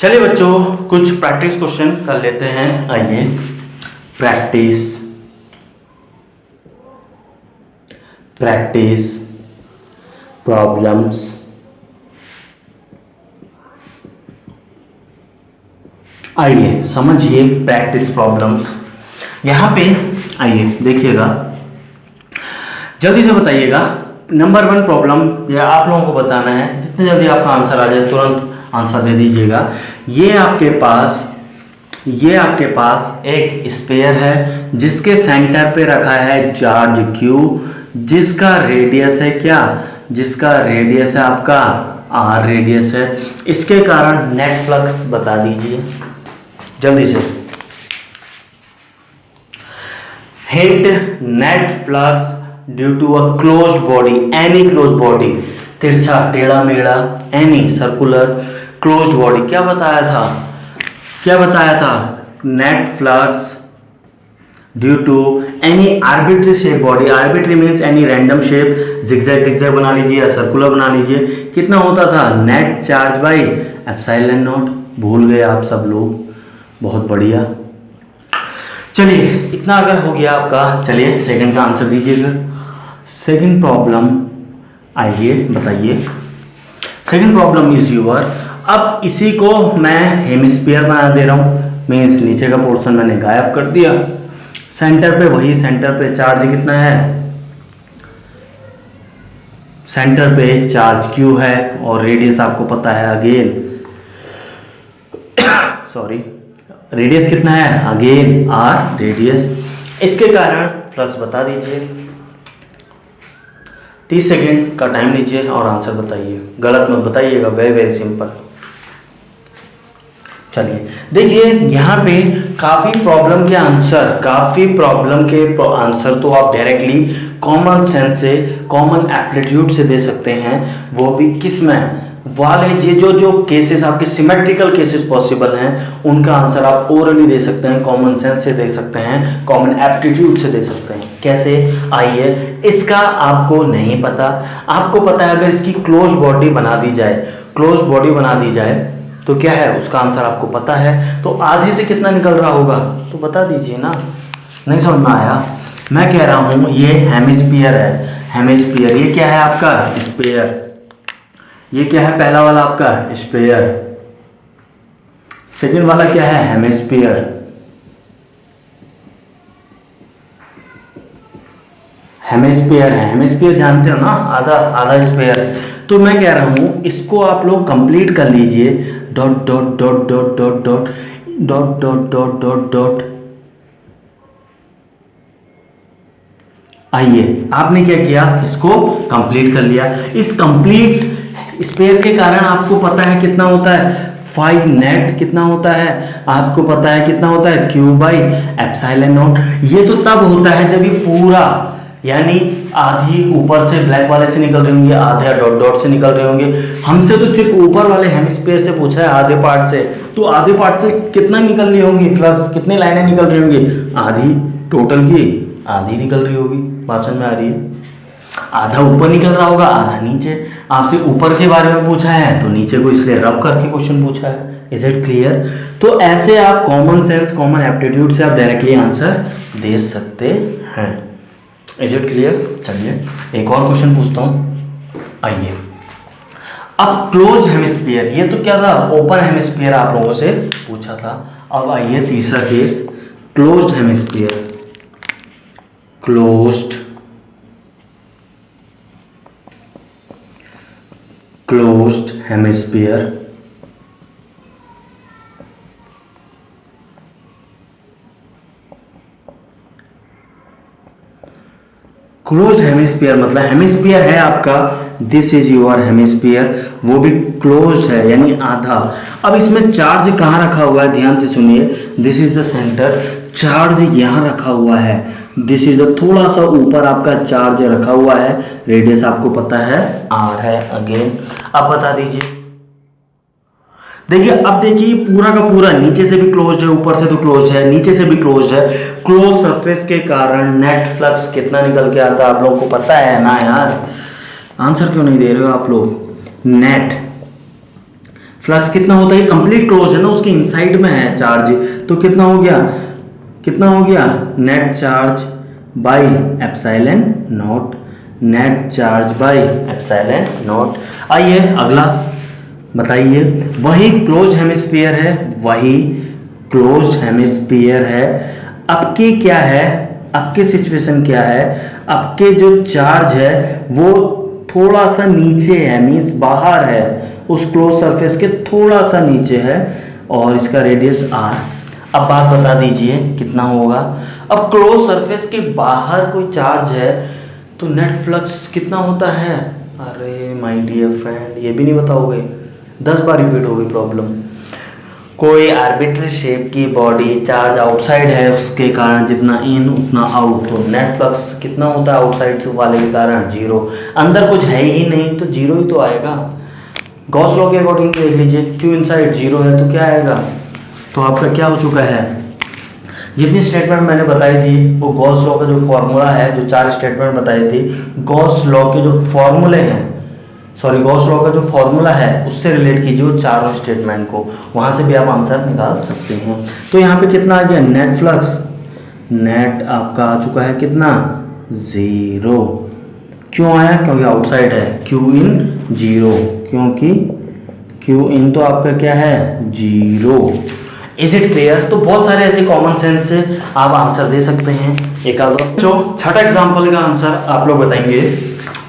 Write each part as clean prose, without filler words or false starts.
चलिए बच्चों, कुछ प्रैक्टिस क्वेश्चन कर लेते हैं। आइए प्रैक्टिस प्रॉब्लम्स। आइए समझिए प्रैक्टिस प्रॉब्लम्स। यहां पे आइए देखिएगा, जल्दी से बताइएगा। नंबर 1 प्रॉब्लम ये आप लोगों को बताना है। जितने जल्दी आपका आंसर आ जाए तुरंत आंसर दे दीजिएगा। ये आपके पास एक स्फीयर है जिसके सेंटर पे रखा है चार्ज Q, जिसका रेडियस है क्या, जिसका रेडियस है आपका R रेडियस है। इसके कारण नेट फ्लक्स बता दीजिए जल्दी से। Hit net flux due to a closed body, any closed body, तिरछा टेढ़ा मेढ़ा, एनी सर्कुलर क्लोज्ड बॉडी। क्या बताया था? Net flux due to any arbitrary shape body. Arbitrary means any random shape, zigzag बना लीजिए या सर्कुलर बना लीजिए। कितना होता था? Net charge by epsilon naught. भूल गए आप सब लोग, बहुत बढ़िया। चलिए इतना अगर हो गया आपका, चलिए सेकंड का आंसर दीजिएगा। सेकंड प्रॉब्लम आइए बताइए। Second problem is your. अब इसी को मैं हेमिस्फीयर बना दे रहा हूं, मीन्स नीचे का पोर्शन मैंने गायब कर दिया। सेंटर पे चार्ज कितना है? सेंटर पे चार्ज Q है और रेडियस आपको पता है अगेन सॉरी, रेडियस कितना है? Again R radius. इसके कारण फ्लक्स बता दीजिए। 30 सेकेंड का टाइम लीजिए और आंसर बताइए। गलत मत बताइएगा, वेरी वेरी सिंपल। चलिए देखिए, यहाँ पे काफ़ी प्रॉब्लम के आंसर तो आप डायरेक्टली कॉमन सेंस से, कॉमन एप्टीट्यूड से दे सकते हैं। वो भी किस में वाले ये जो केसेस आपके सिमेट्रिकल केसेस पॉसिबल हैं, उनका आंसर आप ओरली दे सकते हैं, कॉमन सेंस से दे सकते हैं, कॉमन एप्टीट्यूड से दे सकते हैं। कैसे? आइए, इसका आपको नहीं पता। आपको पता है अगर इसकी क्लोज बॉडी बना दी जाए तो क्या है, उसका आंसर आपको पता है। तो आधे से कितना निकल रहा होगा तो बता दीजिए ना। नहीं समझ में आया? मैं कह रहा हूं ये हेमिस्फीयर है। हेमिस्फीयर ये क्या है आपका? स्फीयर। ये क्या है? पहला वाला आपका स्फीयर। सेकंड वाला क्या है? हेमिस्फीयर। हेमिस्फीयर है। हेमिस्फीयर जानते हो ना, आधा स्फीयर। तो मैं कह रहा हूं इसको आप लोग कंप्लीट कर लीजिए। Dot dot dot dot dot dot dot dot dot dot dot. आइए, आपने क्या किया? इसको कंप्लीट कर लिया। इस कंप्लीट स्फीयर के कारण आपको पता है कितना होता है? 5 नेट कितना होता है आपको पता है? कितना होता है? Q by epsilon not. ये तो तब होता है जब ये पूरा, यानी आधी ऊपर से ब्लैक वाले से निकल रही होंगी, आधे डॉट डॉट से निकल रहे होंगे। हमसे तो सिर्फ ऊपर वाले हेमिस्फीयर से पूछा है, आधे पार्ट से। तो आधे पार्ट से कितना निकल रही होंगी फ्लक्स? कितनी लाइनें निकल रही होंगी? आधी। टोटल की आधी निकल रही होगी। बात समझ में आ रही है? आधा ऊपर निकल रहा होगा, आधा नीचे। आपसे ऊपर के बारे में पूछा है तो नीचे को इसलिए रब करके क्वेश्चन पूछा है। Is it clear? तो ऐसे आप कॉमन सेंस, कॉमन एप्टीट्यूड से आप डायरेक्टली आंसर दे सकते हैं। Is it clear? चलिए एक और क्वेश्चन पूछता हूं। आइए, अब क्लोज हेमिस्फीयर, ये तो क्या था? ओपन हेमिस्फीयर आप लोगों से पूछा था। अब आइए तीसरा case, closed hemisphere. Closed hemisphere. Close hemisphere मतलब हेमिस्फीयर है आपका, दिस इज योर हेमिस्फीयर, वो भी क्लोज्ड है यानी आधा। अब इसमें चार्ज कहाँ रखा हुआ है? ध्यान से सुनिए। This is the centre, charge यहाँ रखा हुआ है। दिस इज द, थोड़ा सा ऊपर आपका चार्ज रखा हुआ है। रेडियस आपको पता है R है अगेन। अब बता दीजिए। देखिए, अब देखिए पूरा का पूरा नीचे से भी क्लोज्ड है, ऊपर से तो क्लोज्ड है, नीचे से भी क्लोज्ड है। क्लोज सरफेस के कारण नेट फ्लक्स कितना निकल के आता है आप लोगों को पता है ना यार? आंसर क्यों नहीं दे रहे हो आप लोग? नेट फ्लक्स कितना होता है, कंप्लीट क्लोज है ना, उसके इनसाइड में है चार्ज, तो कितना हो गया, कितना हो गया, net charge by epsilon not, net charge by epsilon naught. आइए अगला बताइए, वही क्लोज हेमिस्फीयर है, वही क्लोज हेमिस्फीयर है, आपके क्या है, आपके सिचुएशन क्या है, आपके जो चार्ज है वो थोड़ा सा नीचे है, मीन्स बाहर है, उस क्लोज सरफेस के थोड़ा सा नीचे है, और इसका रेडियस आर। अब बात बता दीजिए कितना होगा। अब क्लोज सरफेस के बाहर कोई चार्ज है तो नेट फ्लक्स कितना होता है, अरे माय डियर फ्रेंड ये भी नहीं बताओगे, 10 बार रिपीट हो गई प्रॉब्लम। कोई आर्बिट्री शेप की बॉडी चार्ज आउटसाइड है, उसके कारण जितना इन उतना आउट, तो नेट फ्लक्स कितना होता है आउटसाइड से वाले के कारण, जीरो। अंदर कुछ है ही नहीं तो जीरो ही तो आएगा। गॉस लॉ के अकॉर्डिंग देख लीजिए, क्यू इनसाइड जीरो है तो क्या आएगा, तो आपका क्या हो चुका है, जितनी स्टेटमेंट मैंने बताई थी वो गॉस लॉ का जो फॉर्मूला है, जो 4 स्टेटमेंट बताई थी, गॉस लॉ के जो फॉर्मूले हैं, सॉरी गॉस लॉ का जो फॉर्मूला है उससे रिलेट कीजिए वो चारों स्टेटमेंट को, वहां से भी आप आंसर निकाल सकते हैं। तो यहाँ पे कितना आ गया, नेट फ्लक्स, नेट आपका आ चुका है कितना, 0। क्यों आया, क्योंकि आउटसाइड है, क्यू इन 0, क्योंकि क्यू इन तो आपका क्या है 0। Is it clear. तो बहुत सारे ऐसे कॉमन सेंस से आप आंसर दे सकते हैं। एक जो छठा एग्जाम्पल का आंसर आप लोग बताएंगे,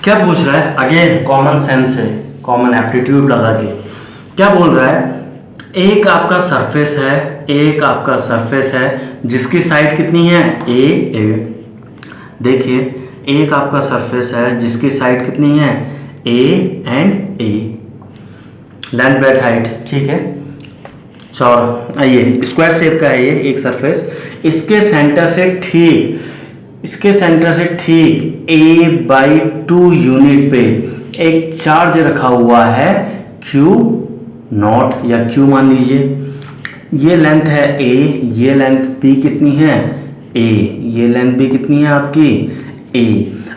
क्या पूछ रहा है, अगेन कॉमन सेंस है, कॉमन एप्टीट्यूड लगा के क्या बोल रहा है, एक आपका सरफेस है, एक आपका सरफेस है जिसकी साइड कितनी है ए, देखिए एक आपका सरफेस है जिसकी साइड कितनी है A and A, length breadth height, ठीक है, चौर, आइए स्क्वायर शेप का है ये एक सरफेस, इसके सेंटर से ठीक, इसके सेंटर से ठीक a/2 यूनिट पे एक चार्ज रखा हुआ है Q नॉट या Q मान लीजिए, ये लेंथ है a, ये लेंथ b कितनी है a, ये लेंथ b कितनी है आपकी a।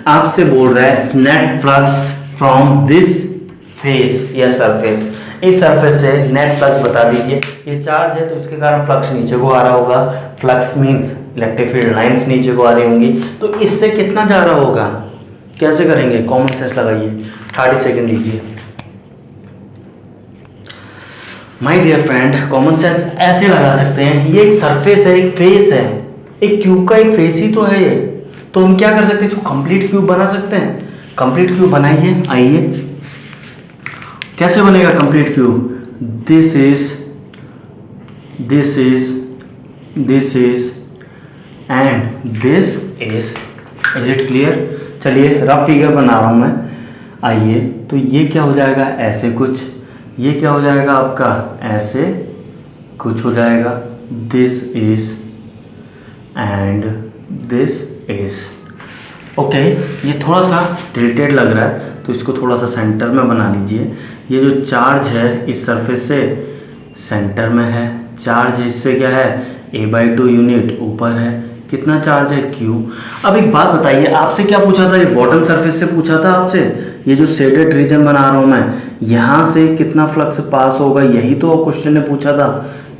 आपसे बोल रहा है net flux from this face या सरफेस, इस सरफेस से नेट फ्लक्स बता दीजिए। ये चार्ज है तो इसके कारण फ्लक्स नीचे को आ रहा होगा, flux means electric field lines नीचे को आ रही होंगी, तो इससे कितना जा रहा होगा, कैसे करेंगे, कॉमन सेंस लगाइए, 30 सेकंड लीजिए। My dear friend common sense ऐसे लगा सकते हैं, ये एक सरफेस है, एक फेस है, एक क्यूब का एक फेस ही तो है ये, तो हम क्या कर सकते हैं, इसको कंप्लीट क्यूब बना सकते हैं। कंप्लीट क्यूब बनाइए, आइए कैसे बनेगा complete cube, this is and this is it clear. चलिए रफ फिगर बना रहा हूं मैं, आइए, तो ये क्या हो जाएगा ऐसे कुछ, ये क्या हो जाएगा आपका ऐसे कुछ हो जाएगा, this is and this is, okay. ये थोड़ा सा टिल्टेड लग रहा है तो इसको थोड़ा सा सेंटर में बना लीजिए। ये जो चार्ज है इस सरफेस से सेंटर में है, चार्ज है इससे क्या है a/2 यूनिट ऊपर है, कितना चार्ज है Q। अब एक बात बताइए, आपसे क्या पूछा था, ये बॉटम सरफेस से पूछा था आपसे, ये जो शेडेड रीजन बना रहा हूँ मैं, यहाँ से कितना फ्लक्स पास होगा, यही तो क्वेश्चन ने पूछा था,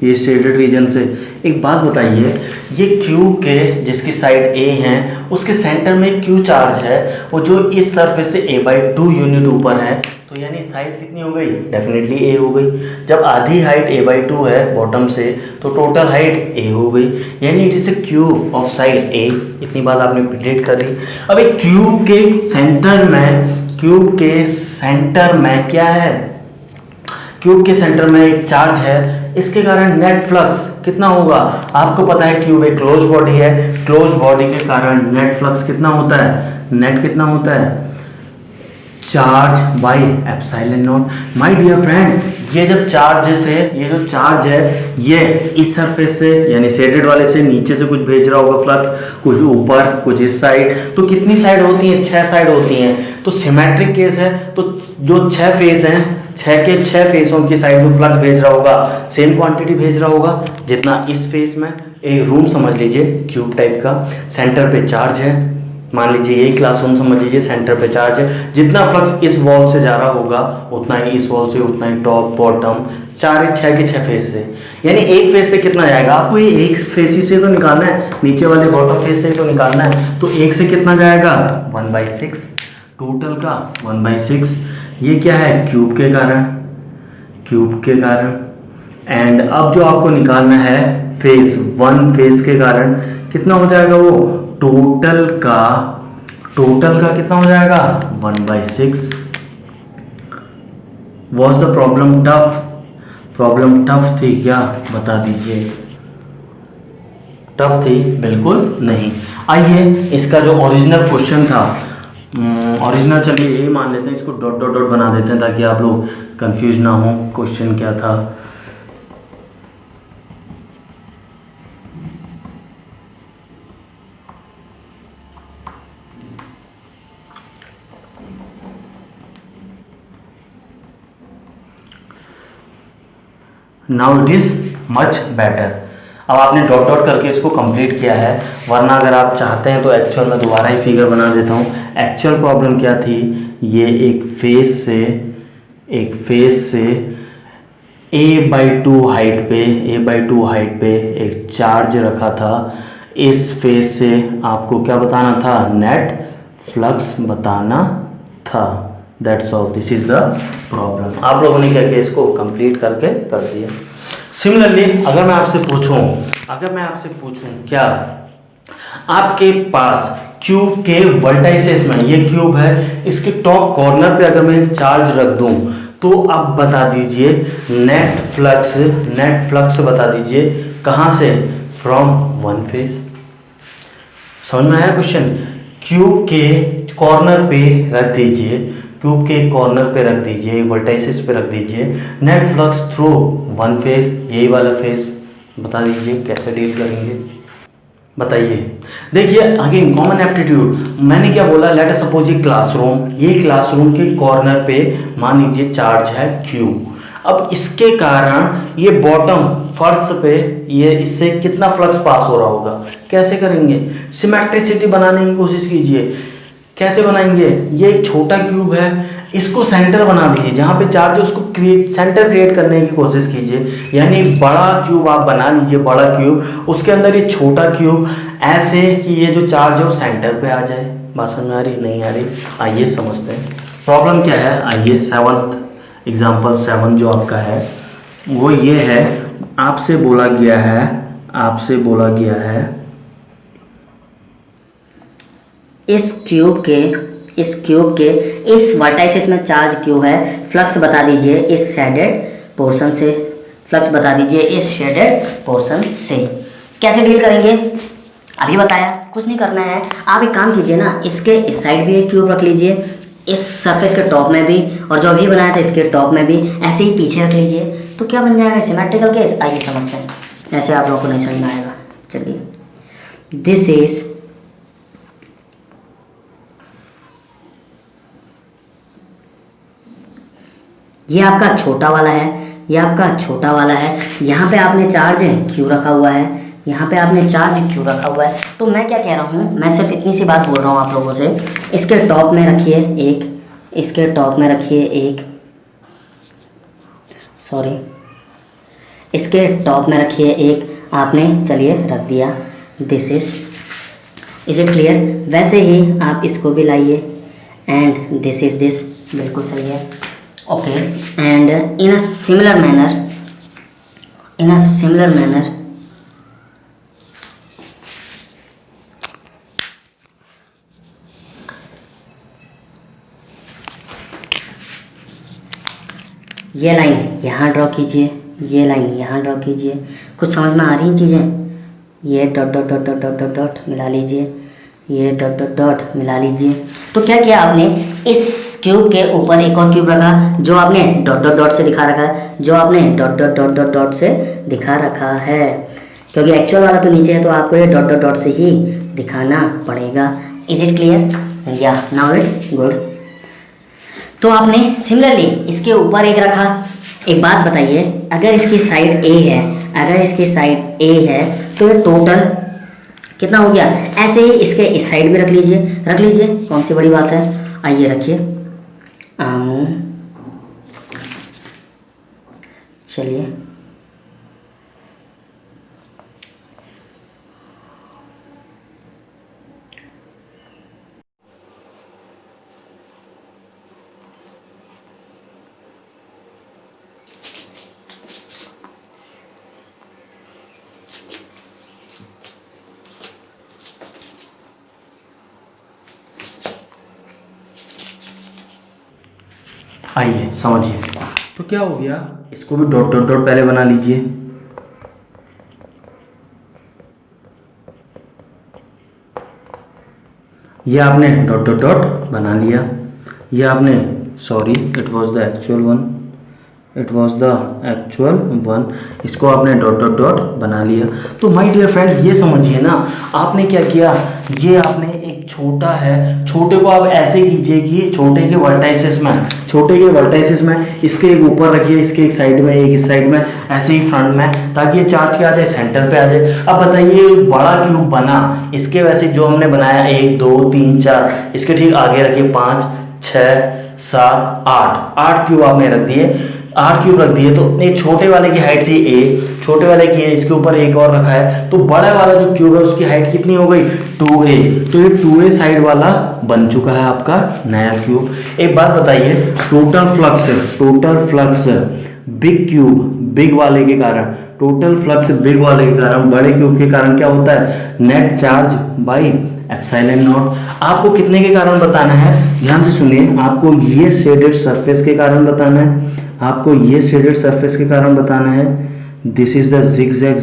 ये शेडेड रीजन से। एक बात बताइए, ये क्यूब के जिसकी साइड A है उसके सेंटर में Q चार्ज है, वो जो इस सरफेस से a/2 यूनिट ऊपर है, तो यानी साइड कितनी हो गई, डेफिनेटली A हो गई। जब आधी हाइट a/2 है बॉटम से तो टोटल हाइट A हो गई, यानी it is a cube of side A। इतनी बात आपने प्रिडिक्ट कर दी। अब एक क्यूब के सेंटर में, क्यूब के सेंटर में क्या है, क्यूब के सेंटर में एक चार्ज है, इसके कारण नेट फ्लक्स कितना होगा, आपको पता है क्यूब एक क्लोज बॉडी है, क्लोज बॉडी के कारण नेट फ्लक्स कितना होता है, नेट कितना होता है charge by epsilon naught. My dear friend, ये जब चार्ज से, ये जो चार्ज है ये इस सरफेस से यानी शेडेड वाले से नीचे से कुछ भेज रहा होगा फ्लक्स, कुछ ऊपर कुछ इस साइड, तो कितनी साइड होती है, 6 साइड होती हैं। तो सिमेट्रिक केस है तो जो 6 फेस हैं, 6 के 6 फेसों की साइड जो फ्लक्स भेज रहा होगा सेम क्वांटिटी भेज रहा होगा जितना इस फेस में। एक रूम समझ लीजिए क्यूब टाइप का, सेंटर पे चार्ज है, मान लीजिए यही क्लासरूम समझ लीजिए, सेंटर पे चार्ज है, जितना फ्लक्स इस वॉल से जा रहा होगा उतना ही इस वॉल से, उतना ही टॉप बॉटम 6 फेस से, यानी एक फेस से कितना जाएगा आपको, ये एक फेस से तो निकालना है, नीचे वाले बॉटम फेस से तो निकालना है, तो एक से कितना जाएगा 1/6, टोटल का 1/6। ये क्या है, क्यूब के कारण, क्यूब के कारण। एंड अब जो आपको निकालना है फेस, 1 फेस के कारण कितना हो जाएगा, वो टोटल का कितना हो जाएगा 1/6। Was the problem tough, problem tough थी क्या, बता दीजिए। टफ थी? बिल्कुल नहीं। आइए इसका जो ओरिजिनल क्वेश्चन था, ओरिजिनल चलिए यही मान लेते हैं, इसको डॉट डॉट डॉट बना देते हैं ताकि आप लोग कंफ्यूज ना हो क्वेश्चन क्या था। Now it is much better. अब आपने डॉट डॉट करके इसको कंप्लीट किया है, वरना अगर आप चाहते हैं तो एक्चुअल में दोबारा ही फिगर बना देता हूँ। एक्चुअल प्रॉब्लम क्या थी, ये एक फेस से a/2 हाइट पे एक चार्ज रखा था। इस फेस से आपको क्या बताना था, नेट फ्लक्स बताना था। That's all, this is the problem. आप लोगों ने क्या किया, इसको कंप्लीट करके कर दिया। सिमिलरली अगर मैं आपसे पूछूं क्या आपके पास क्यूब के वर्टाइसेस में, ये क्यूब है, इसके टॉप कॉर्नर पे अगर मैं चार्ज रख दूं तो आप बता दीजिए नेट फ्लक्स बता दीजिए कहां से, फ्रॉम 1 फेस। समझ में आया क्वेश्चन? क्यूब के कॉर्नर पे रख दीजिए, वर्टाइसिस पे रख दीजिए नेट फ्लक्स थ्रू 1 फेस, यही वाला फेस। बता दीजिए कैसे डील करेंगे, बताइए। देखिए अगेन कॉमन एप्टीट्यूड, मैंने क्या बोला, लेट अस सपोज ये क्लासरूम के कॉर्नर पे मान लीजिए चार्ज है Q। अब इसके कारण ये बॉटम फर्श पे ये इससे कितना फ्लक्स पास हो रहा होगा, कैसे करेंगे, सिमेट्रिसिटी बनाने की कोशिश कीजिए। कैसे बनाएंगे, ये एक छोटा क्यूब है, इसको सेंटर बना दीजिए, जहाँ पे चार्ज है उसको सेंटर क्रिएट करने की कोशिश कीजिए। यानी बड़ा क्यूब आप बना लीजिए, बड़ा क्यूब, उसके अंदर ये छोटा क्यूब, ऐसे कि ये जो चार्ज है वो सेंटर पे आ जाए। बात समझ में आ रही, नहीं आ रही? आइए समझते हैं प्रॉब्लम क्या है। आइए 7th एग्जाम्पल 7 जो आपका है वो ये है, आपसे बोला गया है इस क्यूब के इस वर्टाइसिस में चार्ज क्यू है, फ्लक्स बता दीजिए इस शेडेड पोर्शन से, कैसे डील करेंगे अभी बताया, कुछ नहीं करना है। आप एक काम कीजिए ना, इसके इस साइड भी एक क्यूब रख लीजिए, इस सरफेस के टॉप में भी, और जो अभी बनाया था इसके टॉप में भी, ऐसे ही पीछे रख लीजिए, तो क्या बन जाएगा, सिमेट्रिकल केस। आइए समझते हैं, ऐसे आप लोगों को नहीं समझ में आएगा। चलिए, दिस इज ये आपका छोटा वाला है, यहाँ पे आपने चार्ज क्यू रखा हुआ है, तो मैं क्या कह रहा हूँ, मैं सिर्फ इतनी सी बात बोल रहा हूँ आप लोगों से, इसके टॉप में रखिए एक, आपने चलिए रख दिया। This is it clear? वैसे ही आप इसको भी लाइए, एंड दिस इज दिस, बिल्कुल सही है। Okay, and in a similar manner ये लाइन यहाँ ड्रॉ कीजिए, कुछ समझ में आ रही हैं चीज़ें? ये dot dot dot dot dot dot dot मिला लीजिए, ये डॉट डॉट डॉट मिला लीजिए। तो क्या किया आपने, इस क्यूब के ऊपर एक और क्यूब रखा, जो आपने डॉट डॉट डॉट से दिखा रखा है, क्योंकि एक्चुअल वाला तो नीचे है, तो आपको ये डॉट डॉट डॉट से ही दिखाना पड़ेगा। Is it clear? या नाउ इट्स गुड। तो आपने सिमिलरली इसके ऊपर एक रखा। एक बात बताइए, अगर इसकी साइड ए है तो ये कितना हो गया। ऐसे ही इसके इस साइड में रख लीजिए, कौन सी बड़ी बात है। आइए रखिए, चलिए आइए समझिए। तो क्या हो गया, इसको भी डॉट डॉट डॉट पहले बना लीजिए। ये आपने डॉट डॉट डॉट बना लिया। ये आपने, sorry, it was the actual one, इसको आपने डॉट डॉट डॉट बना लिया। तो माय डियर फ्रेंड, ये समझिए ना, आपने क्या किया, ये आपने एक छोटा है, छोटे को आप ऐसे कीजिए कि छोटे के वर्टाइसिस में इसके एक ऊपर रखिए, इसके एक साइड में, एक इस साइड में, ऐसे ही फ्रंट में, ताकि ये चार्ज क्या आ जाए, सेंटर पे आ जाए। अब बताइए, बड़ा क्यूब बना, इसके वैसे जो हमने बनाया 1 2 3 4, इसके ठीक आगे रखिए 5 6 7 8 क्यूब आपने रख दिए, 8 क्यूब रख दिए। तो ये छोटे वाले की हाइट थी a, छोटे वाले की है, इसके ऊपर एक और रखा है, तो बड़े वाला जो क्यूब है उसकी हाइट कितनी हो गई, 2a। तो ये 2a साइड वाला बन चुका है आपका नया क्यूब। एक बात बताइए, टोटल फ्लक्स बिग वाले के कारण, बड़े क्यूब के कारण क्या होता है, net charge by epsilon not. आपको कितने के कारण बताना है, ध्यान से सुनिए, आपको ये शेडेड सरफेस के कारण बताना है, दिस इज द जिगजैग।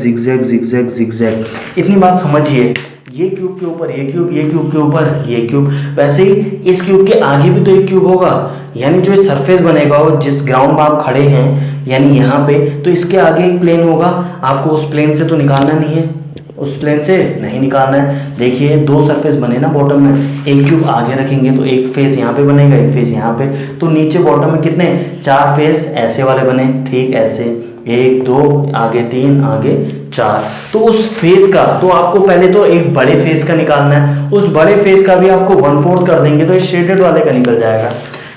इतनी बात समझिए, ये क्यूब के ऊपर ये क्यूब, ये क्यूब के ऊपर ये क्यूब, वैसे ही इस क्यूब के आगे भी तो एक क्यूब होगा, यानी जो सरफेस बनेगा और जिस ग्राउंड में आप खड़े हैं, यानी यहाँ पे, तो इसके आगे एक प्लेन होगा, आपको उस प्लेन से तो निकालना नहीं है, उस प्लेन से नहीं निकालना है। देखिए 2 सरफेस बने ना बॉटम में, एक क्यूब आगे रखेंगे तो एक फेस यहाँ पे बनेगा, एक फेस यहाँ पे, तो नीचे बॉटम में कितने 4 फेस ऐसे वाले बने, ठीक ऐसे, 1 2 आगे 3 आगे 4। तो उस फेस का, तो आपको पहले तो एक बड़े फेस का निकालना है, उस बड़े फेस का भी आपको 1/4 कर देंगे तो ये शेडेड वाले का निकल जाएगा।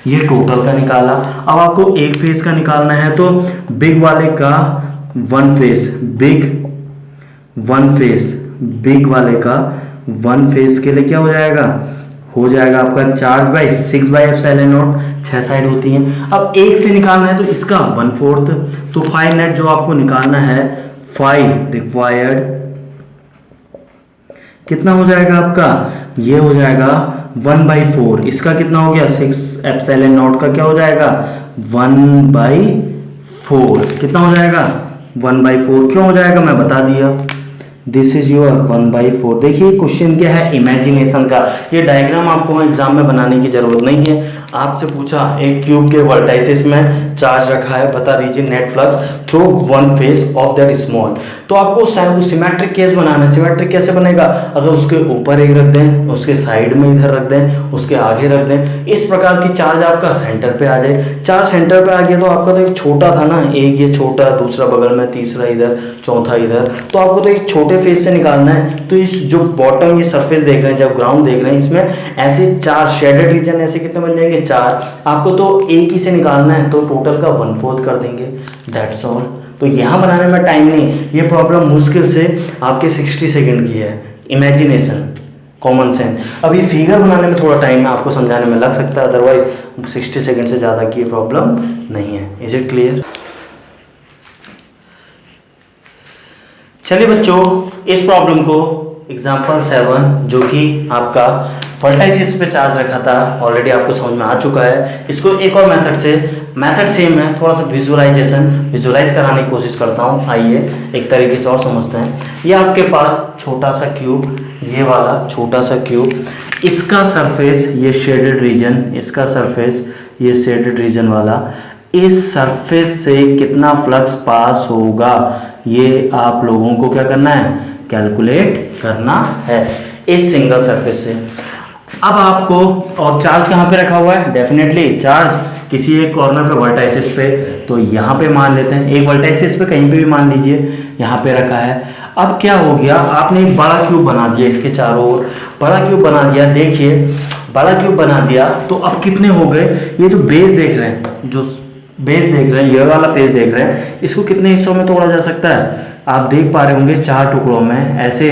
ये टोटल का निकाला। अब आपको एक फेस का निकालना है, तो बिग वाले का 1 फेस, बिग वाले का 1 फेस के लिए क्या हो जाएगा आपका charge by 6 by epsilon not, 6 side होती हैं। अब एक से निकालना है तो इसका 1/4, तो 5 नेट जो आपको निकालना है, 5 रिक्वायर्ड, कितना हो जाएगा आपका, ये हो जाएगा 1/4, इसका कितना हो गया 6 एप्सिलॉन नॉट का क्या हो जाएगा 1/4, कितना हो जाएगा 1/4। क्यों हो जाएगा मैं बता दिया, दिस इज योर 1/4। देखिए क्वेश्चन क्या है, इमेजिनेशन का, ये डायग्राम आपको एग्जाम में बनाने की जरूरत नहीं है। आपसे पूछा एक क्यूब के वर्टाइसिस में चार्ज रखा है, बता दीजिए net flux through 1 face of that small. तो आपको सिमेट्रिक केस बनाना है। सिमेट्रिक कैसे बनेगा, अगर उसके ऊपर एक रख दें, उसके साइड में इधर रख दें, उसके आगे रख दें, इस प्रकार की चार्ज आपका सेंटर पे आ जाए। चार्ज सेंटर पे आ गया तो आपका तो एक छोटा था ना, एक ये छोटा, दूसरा बगल में, तीसरा इधर, चौथा इधर, तो आपको तो एक छोटे फेस से निकालना है। तो इस जो बॉटम ये सरफेस देख रहे हैं, जब ग्राउंड देख रहे हैं, इसमें ऐसे 4 शेडेड रीजन ऐसे कितने बन जाएंगे 4, आपको तो एक ही से निकालना है, तो टोटल का 1/4 कर देंगे, दैट्स ऑल। तो यहाँ बनाने में टाइम नहीं, ये प्रॉब्लम मुश्किल से आपके 60 सेकंड की है। Imagination, common sense. अब ये फिगर बनाने में थोड़ा टाइम है, आपको समझाने में लग सकता है, अदरवाइज 60 सेकंड से ज़्यादा की प्रॉब्लम नहीं है। Is it clear? चलिए बच्चों, इस प्रॉब्लम को एग्जाम्पल 7 जो कि आपका वर्टाइसिस पे चार्ज रखा था, ऑलरेडी आपको समझ में आ चुका है। इसको एक और मेथड सेम है, थोड़ा सा विजुलाइज कराने की कोशिश करता हूँ। आइए एक तरीके से और समझते हैं। ये आपके पास छोटा सा क्यूब, ये वाला छोटा सा क्यूब, इसका सरफेस ये शेडेड रीजन, इसका सरफेस ये शेडेड रीजन वाला, इस सरफेस से कितना फ्लक्स पास होगा ये आप लोगों को क्या करना है, कैलकुलेट करना है इस सिंगल सरफेस से। अब आपको, और चार्ज कहाँ पे रखा हुआ है, डेफिनेटली चार्ज किसी एक कॉर्नर पे वर्टाइसिस पे, तो यहाँ पे मान लेते हैं, एक वर्टाइसिस पे कहीं पे भी मान लीजिए, यहाँ पे रखा है। अब क्या हो गया, आपने एक बड़ा क्यूब बना दिया इसके चारों ओर, बड़ा क्यूब बना दिया। देखिए बड़ा क्यूब बना दिया तो अब कितने हो गए, ये जो बेस देख रहे हैं, जो बेस देख रहे हैं, ये वाला फेस देख रहे हैं, इसको कितने हिस्सों में तोड़ा जा सकता है, आप देख पा रहे होंगे 4 टुकड़ों में, ऐसे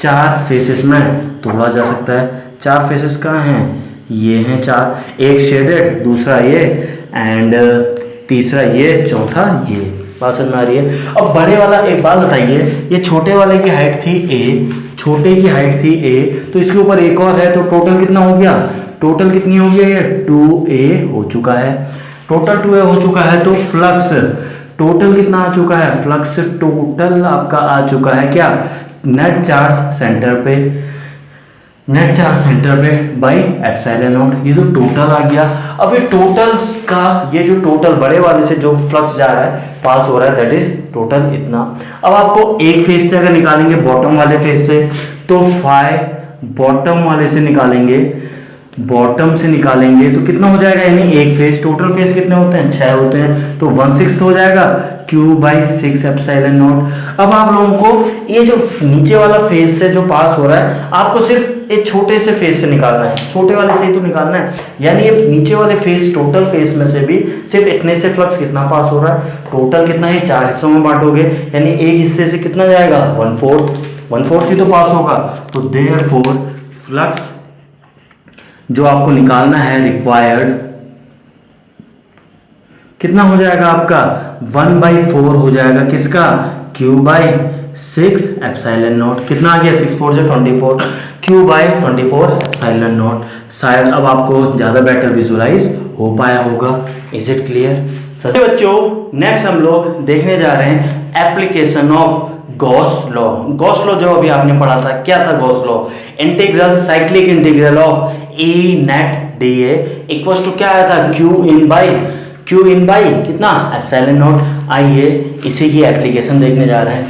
4 फेसेस में तोड़ा जा सकता है। 4 फेसेस कहाँ हैं, ये हैं 4, एक शेडेड, दूसरा ये एंड तीसरा ये, चौथा ये। बात समझ में आ रही है। अब बड़े वाला एक बात बताइए, ये छोटे वाले की हाइट थी a, छोटे की हाइट थी a, तो इसके ऊपर एक और है, तो टोटल कितना हो गया, टोटल कितनी हो गया, ये 2a हो चुका है, टोटल 2a हो चुका है। तो फ्लक्स टोटल कितना आ चुका है, फ्लक्स टोटल आपका आ चुका है क्या, नेट चार्ज सेंटर पे, नेट चार्ज सेंटर पे बाई एप्सिलॉन नॉट, ये जो टोटल आ गया। अब ये टोटल्स का, ये जो टोटल बड़े वाले से जो फ्लक्स जा रहा है, पास हो रहा है, दैट इज टोटल इतना। अब आपको एक फेस से अगर निकालेंगे, बॉटम वाले फेस से, तो फाई बॉटम वाले से निकालेंगे, बॉटम से निकालेंगे तो कितना हो जाएगा, यानी एक फेस, टोटल फेस कितने होते हैं, 6 होते हैं, तो 1/6 हो जाएगा Q/6 एप्सिलॉन नॉट। अब आप लोगों को ये जो नीचे वाला फेस से जो पास हो रहा है, आपको सिर्फ एक छोटे से फेस से निकालना है, छोटे वाले से ही तो निकालना है, यानी ये नीचे वाले फेस, टोटल फेस में से भी सिर्फ इतने से फ्लक्स कितना पास हो रहा है, टोटल कितना है, 4 हिस्सों में बांटोगे, यानी एक हिस्से से कितना जाएगा, 1/4 ही तो पास होगा। तो देयरफॉर फ्लक्स जो आपको निकालना है रिक्वायर्ड, कितना हो जाएगा आपका, 1/4 हो जाएगा, किसका, Q/6 एप्सिलॉन नॉट। कितना आ गया, 6×4 = 24, Q/24 एप्सिलॉन नॉट। शायद अब आपको ज्यादा बेटर विजुअलाइज हो पाया होगा। इज इट क्लियर सभी बच्चों? नेक्स्ट हम लोग देखने जा रहे हैं application of Gauss law. Gauss law जो अभी आपने पढ़ा था, क्या था Gauss law, integral, cyclic integral of E net dA equals to क्या आया था, Q in by कितना, एप्सिलॉन नॉट। आइए इसी की एप्लीकेशन देखने जा रहे हैं।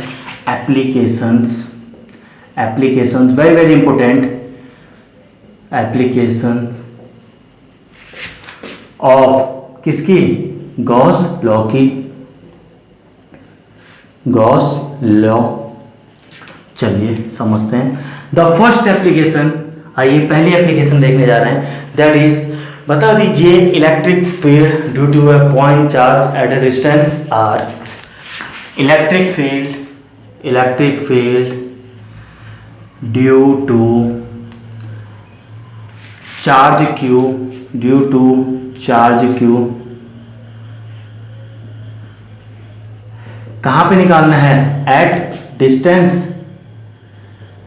Applications very very important, application of किसकी, गॉस लॉ की, गॉस लॉ। चलिए समझते हैं। द फर्स्ट एप्लीकेशन, आइए पहली एप्लीकेशन देखने जा रहे हैं, दैट इज, बता दीजिए electric field due to a point charge at a distance r, electric field due to charge q, कहां पे निकालना है, एट डिस्टेंस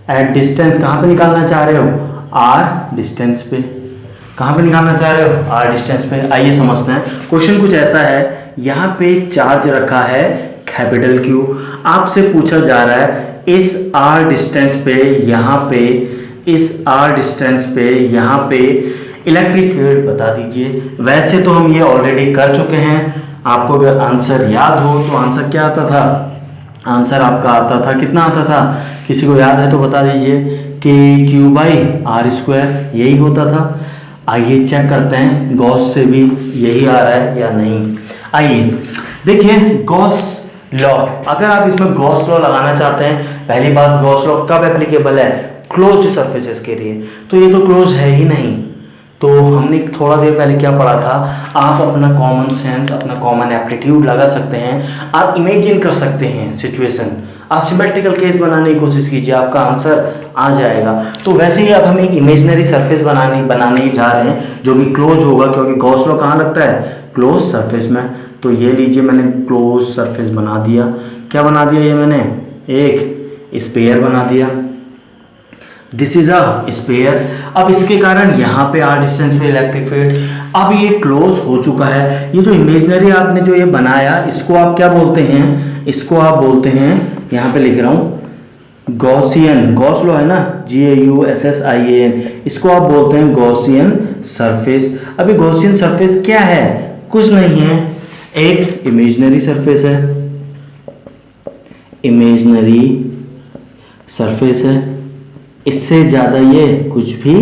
कहां पे निकालना चाह रहे हो, r डिस्टेंस पे, कहां पे निकालना चाह रहे हो, r डिस्टेंस पे। आइए समझते हैं। क्वेश्चन कुछ ऐसा है, यहाँ पे चार्ज रखा है कैपिटल Q, आपसे पूछा जा रहा है इस r डिस्टेंस पे, यहाँ पे इस r डिस्टेंस पे, यहाँ पे इलेक्ट्रिक फील्ड बता दीजिए। वैसे तो हम ये ऑलरेडी कर चुके हैं, आपको अगर आंसर याद हो तो आंसर क्या आता था, आंसर आपका आता था, कितना आता था, किसी को याद है तो बता दीजिए कि Q/r², यही होता था। आइए चेक करते हैं गॉस से भी यही आ रहा है या नहीं। आइए देखिए गॉस लॉ, अगर आप इसमें गॉस लॉ लगाना चाहते हैं, पहली बात गॉस लॉ कब एप्लीकेबल है, क्लोज्ड सर्फेसेस के लिए, तो ये तो क्लोज है ही नहीं। तो हमने थोड़ा देर पहले क्या पढ़ा था, आप अपना कॉमन सेंस, अपना कॉमन एप्टीट्यूड लगा सकते हैं, आप इमेजिन कर सकते हैं सिचुएशन, आप सिमेट्रिकल केस बनाने की कोशिश कीजिए, आपका आंसर आ जाएगा। तो वैसे ही अब हम एक इमेजिनरी सरफेस बनाने ही जा रहे हैं जो कि क्लोज होगा, क्योंकि गॉस लॉ कहाँ लगता है, क्लोज सरफेस में। तो ये लीजिए मैंने क्लोज सरफेस बना दिया। क्या बना दिया, ये मैंने एक स्फीयर बना दिया, दिस इज अ स्फीयर। अब इसके कारण यहाँ पे r डिस्टेंस पे इलेक्ट्रिक फील्ड, अब ये क्लोज हो चुका है। ये जो इमेजिनरी आपने जो ये बनाया, इसको आप क्या बोलते हैं, इसको आप बोलते हैं, यहाँ पे लिख रहा हूँ गॉसियन, गॉस लॉ है ना, GAUSSIAN, इसको आप बोलते हैं गॉसियन सरफेस। अभी गॉसियन सरफेस क्या है, कुछ नहीं है, एक इमेजिनरी सरफेस है, इमेजिनरी सरफेस है, इससे ज्यादा ये कुछ भी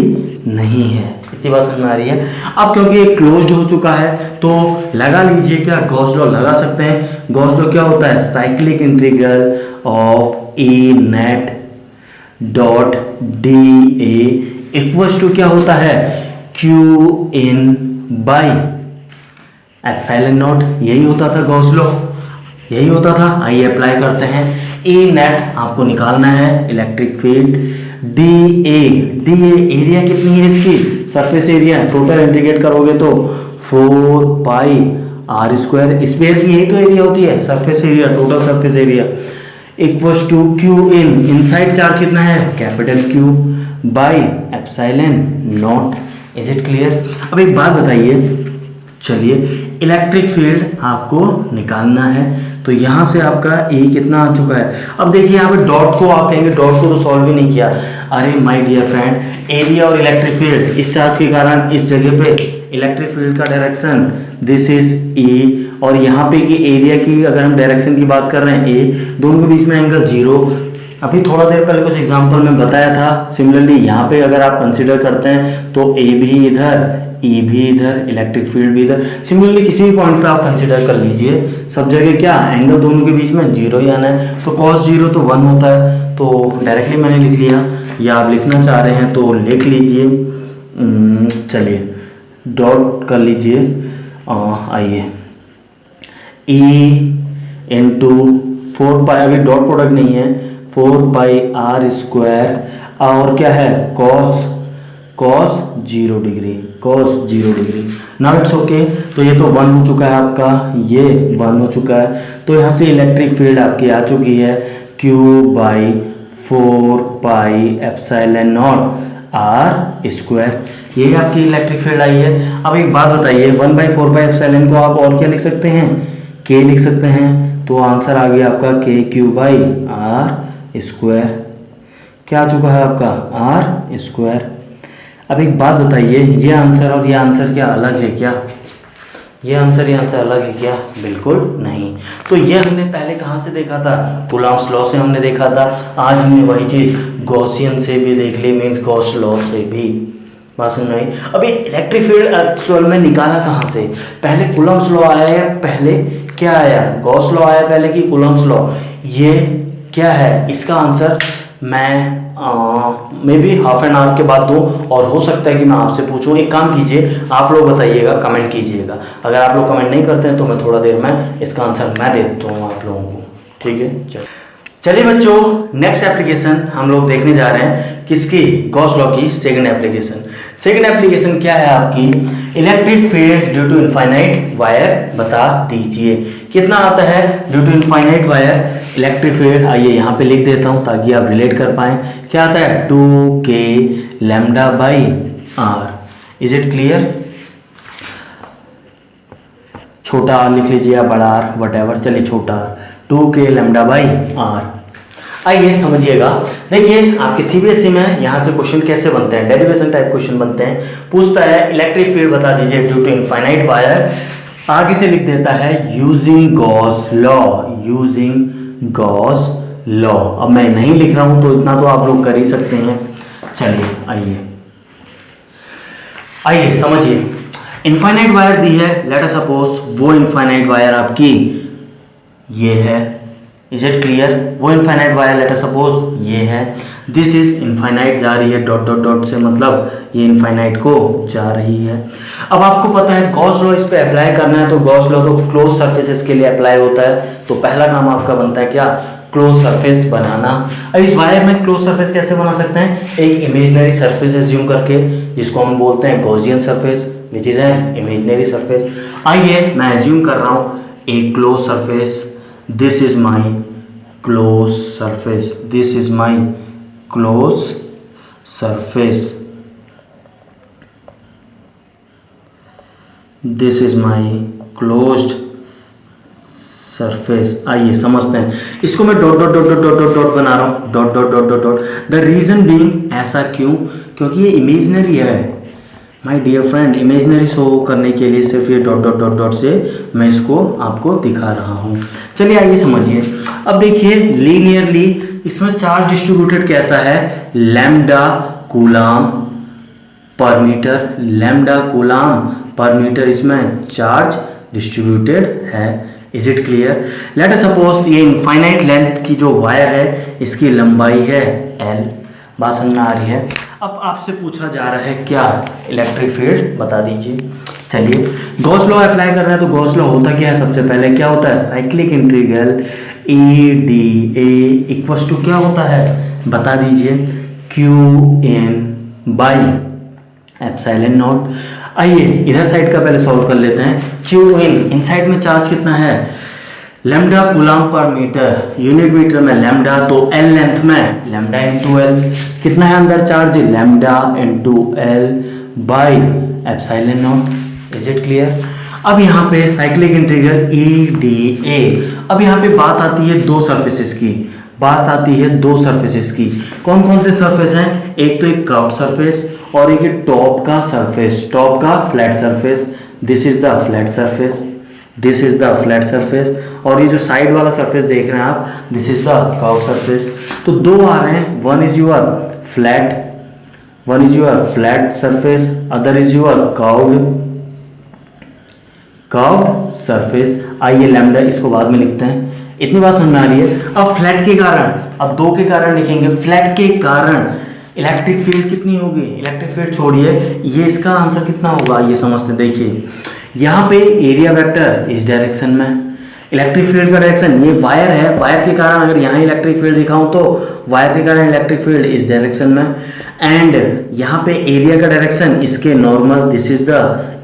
नहीं है। इतनी बात समझ में आ रही है। अब क्योंकि ये क्लोज्ड हो चुका है तो लगा लीजिए, क्या गॉस लॉ लगा सकते हैं। गॉस लॉ क्या होता है, cyclic integral of E net dot d A equals to क्या होता है, Q in by epsilon naught. यही होता था गॉस लॉ, यही होता था। आइए अप्लाई करते हैं। ए नेट आपको निकालना है, electric field D A area कितनी है इसकी, सरफेस एरिया, टोटल इंटीग्रेट करोगे तो 4 पाई आर स्क्वायर, स्फीयर की यही तो एरिया होती है, surface area, total surface area, equals to Q inside charge कितना है, capital Q, by epsilon naught. Is it clear? अब एक बात बताइए, चलिए इलेक्ट्रिक फील्ड आपको निकालना है, तो यहाँ से आपका ए कितना आ चुका है। अब देखिए यहाँ पे डॉट को आप कहेंगे डॉट को तो सॉल्व ही नहीं किया। अरे माय डियर फ्रेंड, एरिया और इलेक्ट्रिक फील्ड, इस चार्ज के कारण इस जगह पे इलेक्ट्रिक फील्ड का डायरेक्शन दिस इज ए, और यहाँ पे की एरिया की अगर हम डायरेक्शन की बात कर रहे हैं ए, दोनों के बीच में एंगल 0। अभी थोड़ा देर पहले कुछ एग्जांपल में बताया था। सिमिलरली यहाँ पे अगर आप कंसीडर करते हैं तो ए भी इधर, ई भी इधर, इलेक्ट्रिक फील्ड भी इधर। सिमिलरली किसी भी पॉइंट पे आप कंसीडर कर लीजिए, सब जगह क्या एंगल दोनों के बीच में 0 ही आना है। तो cos 0 तो 1 होता है, तो डायरेक्टली मैंने लिख लिया, या आप लिखना चाह रहे हैं तो लिख लीजिए। चलिए डॉट कर लीजिए, आइए ई इंटू 4 पाई, अभी डॉट प्रोडक्ट नहीं है, 4 पाई आर स्क्वायर, और क्या है cos 0 degree, cos 0 degree. Now it's okay. तो ये तो 1 हो चुका है आपका, ये 1 हो चुका है, तो यहाँ से इलेक्ट्रिक फील्ड आपकी आ चुकी है Q by 4 pi epsilon naught r square. ये आपकी इलेक्ट्रिक फील्ड आई है। अब एक बात बताइए, 1/4 पाई एप्सिलॉन को आप और क्या लिख सकते हैं, K लिख सकते हैं, तो आंसर आ गया आपका KQ बाई आर स्क्वायर। क्या आ चुका है आपका, आर स्क्वायर। अब एक बात बताइए, ये आंसर और ये आंसर क्या अलग है क्या, ये आंसर अलग है क्या, बिल्कुल नहीं। तो ये हमने पहले कहाँ से देखा था, कूलॉम्स लॉ से हमने देखा था। आज हमने वही चीज़ गॉसियन से भी देख ली, मीन्स गॉस लॉ से भी। बात समझ में आई? अभी इलेक्ट्रिक फील्ड एक्चुअल में निकाला कहाँ से, पहले कूलॉम्स लॉ आया या पहले क्या आया, गॉस लॉ आया पहले कि कूलॉम्स लॉ? ये क्या है, इसका आंसर मैं may be half an hour के बाद दूँ, और हो सकता है कि मैं आपसे पूछूं। एक काम कीजिए, आप लोग बताइएगा, कमेंट कीजिएगा। अगर आप लोग कमेंट नहीं करते हैं तो मैं थोड़ा देर में इसका आंसर मैं दे देता हूँ आप लोगों को, ठीक है। चलिए बच्चों, नेक्स्ट एप्लीकेशन हम लोग देखने जा रहे हैं, किसकी, गॉस लॉ की सेकंड एप्लीकेशन। सेकंड एप्लीकेशन क्या है आपकी, electric field due to infinite wire बता दीजिए। कितना आता है due to infinite wire electric field, आइए यहाँ पे लिख देता हूँ ताकि आप रिलेट कर पाएं। क्या आता है, 2k lambda by r. Is it clear? छोटा आर लिख लीजिए या बड़ा आर, वट, चलिए छोटा are, 2k lambda by are. आइए समझिएगा, देखिए आपके सीबीएसई में यहाँ से क्वेश्चन कैसे बनते हैं, डेरिवेशन टाइप क्वेश्चन बनते हैं। पूछता है इलेक्ट्रिक फील्ड बता दीजिए ड्यू टू इनफाइनाइट वायर, आगे से लिख देता है using Gauss law, using Gauss law. अब मैं नहीं लिख रहा हूं तो इतना तो आप लोग कर ही सकते हैं। चलिए आइए समझिए, इनफाइनाइट वायर दी है, लेट अस सपोज वो इनफाइनाइट वायर आपकी ये है। Is it clear? वो infinite wire let us suppose ये है, दिस इज इनफाइनाइट जा रही है डॉट डॉट डॉट से, मतलब ये इनफाइनाइट को जा रही है। अब आपको पता है गॉस लॉ इस पे अप्लाई करना है, तो गॉस लॉ तो क्लोज सरफेसेस के लिए अप्लाई होता है। तो पहला काम आपका बनता है क्या, क्लोज सरफेस बनाना। अब इस वायर में क्लोज सरफेस कैसे बना सकते हैं, एक इमेजिनरी सरफेस एज्यूम करके, जिसको हम बोलते हैं Gaussian surface, which is an imaginary surface. आइए मैं एज्यूम कर रहा हूँ एक close surface, this is my closed surface, this is my closed surface, this is my closed surface। आइए समझते हैं इसको, मैं dot dot dot dot dot dot dot बना रहा हूँ, dot dot dot dot dot. The reason being, ऐसा क्यों, क्योंकि ये इमेजिनरी है my dear friend. Imaginary show करने के लिए सिर्फ ये डॉट डॉट डॉट डॉट से मैं इसको आपको दिखा रहा हूँ। चलिए आइए समझिए। अब देखिए लीनियरली इसमें चार्ज डिस्ट्रीब्यूटेड कैसा है, लैम्डा कूलाम पर मीटर, लैम्डा कूलाम पर मीटर इसमें चार्ज डिस्ट्रीब्यूटेड है। Is it clear? Late us suppose ये इनफाइनाइट लेंथ की जो वायर है इसकी लंबाई है L। बात समझ में आ रही है? अब आपसे पूछा जा रहा है क्या, इलेक्ट्रिक फील्ड बता दीजिए। चलिए गॉस लॉ अप्लाई कर रहे हैं, तो गॉस लॉ होता क्या है, सबसे पहले क्या होता है, cyclic integral EdA equals to क्या होता है बता दीजिए, Qn बाई एप्सिलॉन नॉट। आइए इधर साइड का पहले सॉल्व कर लेते हैं। Qn इनसाइड में चार्ज कितना है, लैम्डा कूलम पर मीटर, यूनिट मीटर में लैम्डा, तो L लेंथ में लैम्डा इंटू एल, कितना है अंदर charge, lambda into L by epsilon naught. Is it clear? अब यहाँ पे साइक्लिक इंटीग्रल EdA। अब यहाँ पे बात आती है दो सरफेसेस की, बात आती है दो सरफेसेस की। कौन कौन से सरफेस हैं, एक तो एक कर्व सरफेस और एक टॉप का सरफेस, टॉप का flat surface. This is the flat surface, this is the flat surface, और ये जो साइड वाला सरफेस देख रहे हैं आप, this is the curve surface. तो दो आ रहे हैं, one is your flat, one is your flat surface, other is your curve surface. आइए लैम्डा इसको बाद में लिखते हैं, इतनी बात समझ में आ रही है? अब फ्लैट के कारण, अब दो के कारण लिखेंगे, फ्लैट के कारण इलेक्ट्रिक फील्ड कितनी होगी, इलेक्ट्रिक फील्ड छोड़िए, ये इसका आंसर कितना होगा ये समझते हैं। देखिए यहाँ पे एरिया वेक्टर इस डायरेक्शन में, इलेक्ट्रिक फील्ड का डायरेक्शन, ये वायर है, वायर के कारण अगर यहाँ इलेक्ट्रिक फील्ड दिखाऊं तो वायर के कारण इलेक्ट्रिक फील्ड इस डायरेक्शन में, एंड यहाँ पे एरिया का डायरेक्शन इसके normal, this is the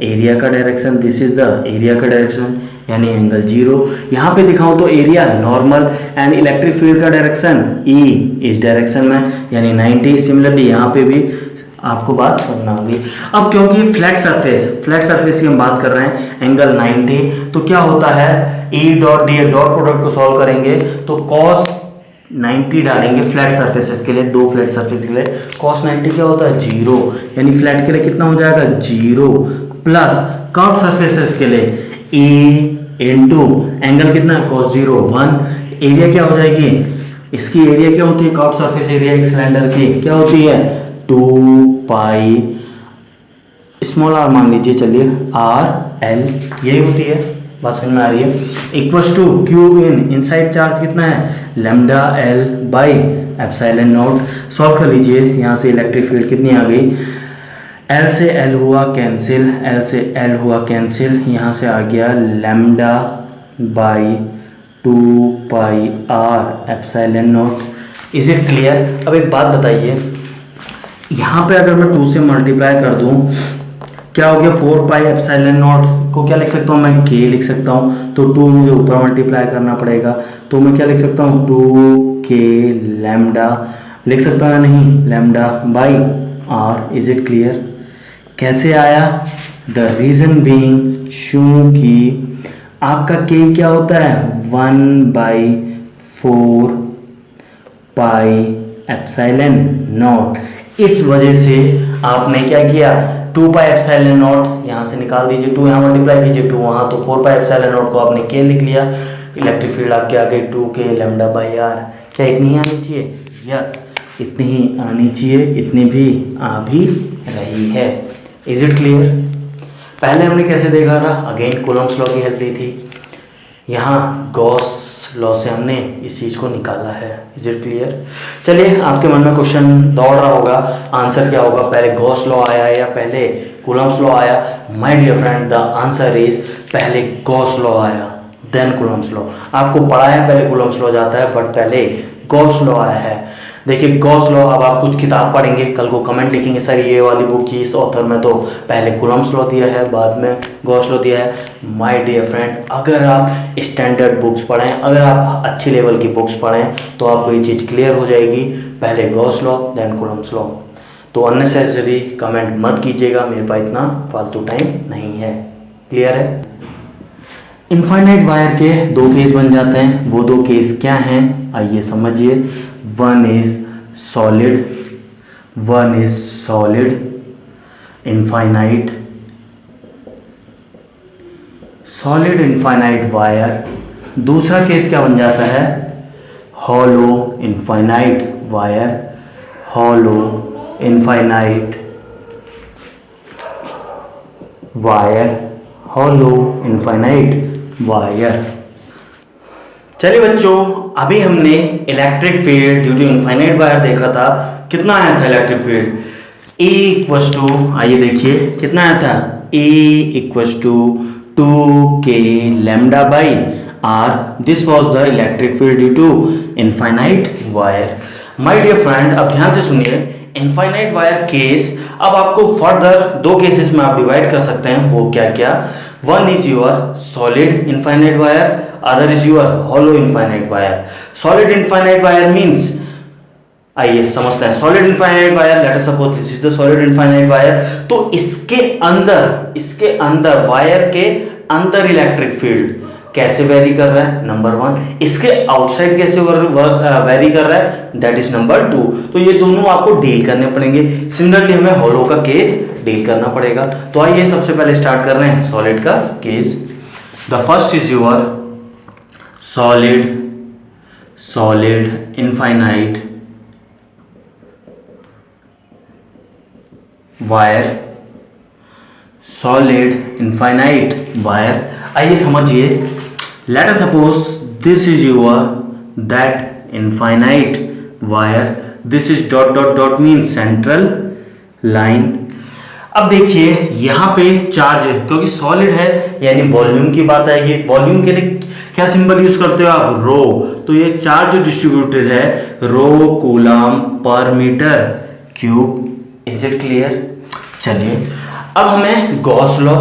area का direction, this is the area का डायरेक्शन, यानी एंगल 0। यहाँ पे दिखाऊं तो area normal and electric field का डायरेक्शन E इस डायरेक्शन में, यानी 90। सिमिलरली यहाँ पे भी आपको बात समझना होगी। अब क्योंकि फ्लैट सरफेस की हम बात कर रहे हैं, एंगल 90, तो क्या होता है, E dot D dot product को सॉल्व करेंगे तो cos 90 डालेंगे फ्लैट सरफेसेस के लिए, दो फ्लैट सरफेस के लिए, cos 90 क्या होता है 0, यानी फ्लैट के लिए कितना हो जाएगा 0, प्लस कर्व सरफेसेस के लिए E इंटू एंगल कितना है cos 0 1, एरिया क्या हो जाएगी, इसकी एरिया क्या होती है, कर्व सरफेस एरिया एक सिलेंडर की क्या होती है 2 पाई स्मॉल r मान लीजिए, चलिए RL, यही होती है। बात समझ में आ रही है? Equals to Qn, inside charge कितना है lambda L by epsilon naught. Solve कर लीजिए, यहाँ से इलेक्ट्रिक फील्ड कितनी आ गई, L से L हुआ कैंसिल, L से L हुआ कैंसिल, यहाँ से आ गया lambda by 2 pi r epsilon naught. Is it clear? अब एक बात बताइए, यहाँ पे अगर मैं 2 से मल्टीप्लाई कर दूँ क्या हो गया, 4 पाई एप्सिलॉन नॉट को क्या लिख सकता हूँ मैं, k लिख सकता हूँ, तो 2 मुझे ऊपर मल्टीप्लाई करना पड़ेगा, तो मैं क्या लिख सकता हूँ 2k लैम्डा लिख सकता हूँ या नहीं, lambda by r। Is it clear? कैसे आया, द रीजन बीइंग, क्योंकि आपका k क्या होता है 1/4 पाई एप्सिलॉन नॉट, इस वजह से आपने क्या किया 2 पाई एप्सिलॉन नॉट यहाँ से निकाल दीजिए, 2 यहाँ मल्टीप्लाई कीजिए 2 वहाँ, तो 4 पाई एप्सिलॉन नॉट को आपने k लिख लिया, इलेक्ट्रिक फील्ड आपके आ गई 2k लैम्डा बाई r। क्या इतनी ही आनी चाहिए? यस, इतनी ही आनी चाहिए, इतनी भी आ भी रही है। Is it clear? पहले हमने कैसे देखा था, अगेन कूलम्ब्स लॉ की हेल्प ली थी, यहाँ गॉस लॉ से हमने इस चीज़ को निकाला है। Is it clear? चलिए आपके मन में क्वेश्चन दौड़ रहा होगा, आंसर क्या होगा, पहले गॉस लॉ आया या पहले कूलम्ब्स लॉ आया? My dear friend, the answer is पहले गॉस लॉ आया देन कूलम्ब्स लॉ। आपको पढ़ा है पहले कूलम्ब्स लॉ जाता है, बट पहले गॉस लॉ आया है। देखिए गॉस लॉ, अब आप कुछ किताब पढ़ेंगे, कल को कमेंट लिखेंगे सर ये वाली बुक की इस ऑथर में तो पहले कूलम्ब्स लॉ दिया है बाद में गॉस लॉ दिया है। माय डियर फ्रेंड, अगर आप स्टैंडर्ड बुक्स पढ़ें, अगर आप अच्छी लेवल की बुक्स पढ़ें तो आपको ये चीज़ क्लियर हो जाएगी, पहले Gauss law then Coulomb's law. तो अननेसेसरी कमेंट मत कीजिएगा, मेरे पास इतना फालतू टाइम नहीं है। क्लियर है? इनफाइनाइट वायर के दो केस बन जाते हैं, वो दो केस क्या हैं आइए समझिए। One is solid infinite wire. दूसरा केस क्या बन जाता है, hollow infinite wire, hollow infinite wire. चलिए बच्चों, अभी हमने electric field due to infinite wire देखा था। कितना आया था electric field? E equals to, आइए देखिए कितना आया था, E equals to 2k lambda by r. This was the electric field due to infinite wire. My dear friend, अब ध्यान से सुनिए, इनफाइनाइट वायर केस, अब आपको फर्दर दो केसेस में आप डिवाइड कर सकते हैं। वो क्या क्या? One is your solid infinite wire, other is your hollow infinite wire. Solid infinite wire means, आइए समझते हैं। Solid infinite wire, let us suppose this is the solid infinite wire. तो इसके अंदर वायर के अंदर इलेक्ट्रिक फील्ड कैसे very कर रहा है, नंबर वन। इसके आउटसाइड कैसे वेरी कर रहा है, दैट इज नंबर टू। तो ये दोनों आपको डील करने पड़ेंगे। सिमिलरली हमें हॉलो का केस डील करना पड़ेगा। तो आइए सबसे पहले स्टार्ट कर रहे हैं सॉलिड का case. The first is your solid infinite wire, solid infinite wire. आइए समझिए, late us suppose this is your that infinite wire, this is dot dot dot mean central line. अब देखिए यहां पे चार्ज है, क्योंकि सॉलिड है यानी वॉल्यूम की बात आएगी। वॉल्यूम के लिए क्या सिंबल यूज करते हो आप, रो। तो ये चार्ज जो डिस्ट्रीब्यूटेड है, रो कूलम पर metre cube. Is it clear? चलिए अब हमें गॉस लॉ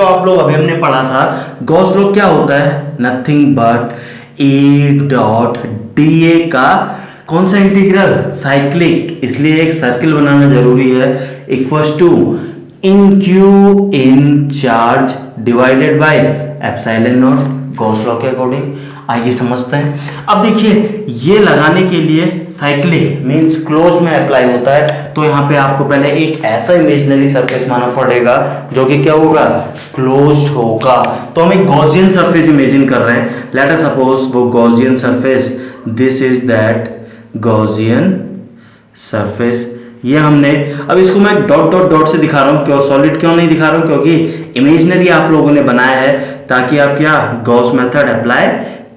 आप लोग अभी हमने पढ़ा था। गॉस लॉ क्या होता है, nothing but A dot d A का कौन सा इंटीग्रल, साइक्लिक, इसलिए एक सर्किल बनाना जरूरी है, equals to in Q in charge divided by epsilon naught, Gauss law के अकॉर्डिंग। आइए समझते हैं। अब देखिए ये लगाने के लिए साइक्लिक मींस क्लोज में अप्लाई होता है, तो यहाँ पे आपको पहले एक ऐसा इमेजिनरी सरफेस मानना पड़ेगा जो कि क्या होगा, क्लोज्ड होगा। तो हम एक गॉसियन सरफेस इमेजिन कर रहे हैं। लेट अस सपोज वो Gaussian surface, this is that Gaussian surface. ये हमने, अब इसको मैं डॉट डॉट डॉट से दिखा रहा हूँ, क्यों सॉलिड क्यों नहीं दिखा रहा हूँ, क्योंकि इमेजिनरी आप लोगों ने बनाया है ताकि आप क्या गॉस मेथड अप्लाई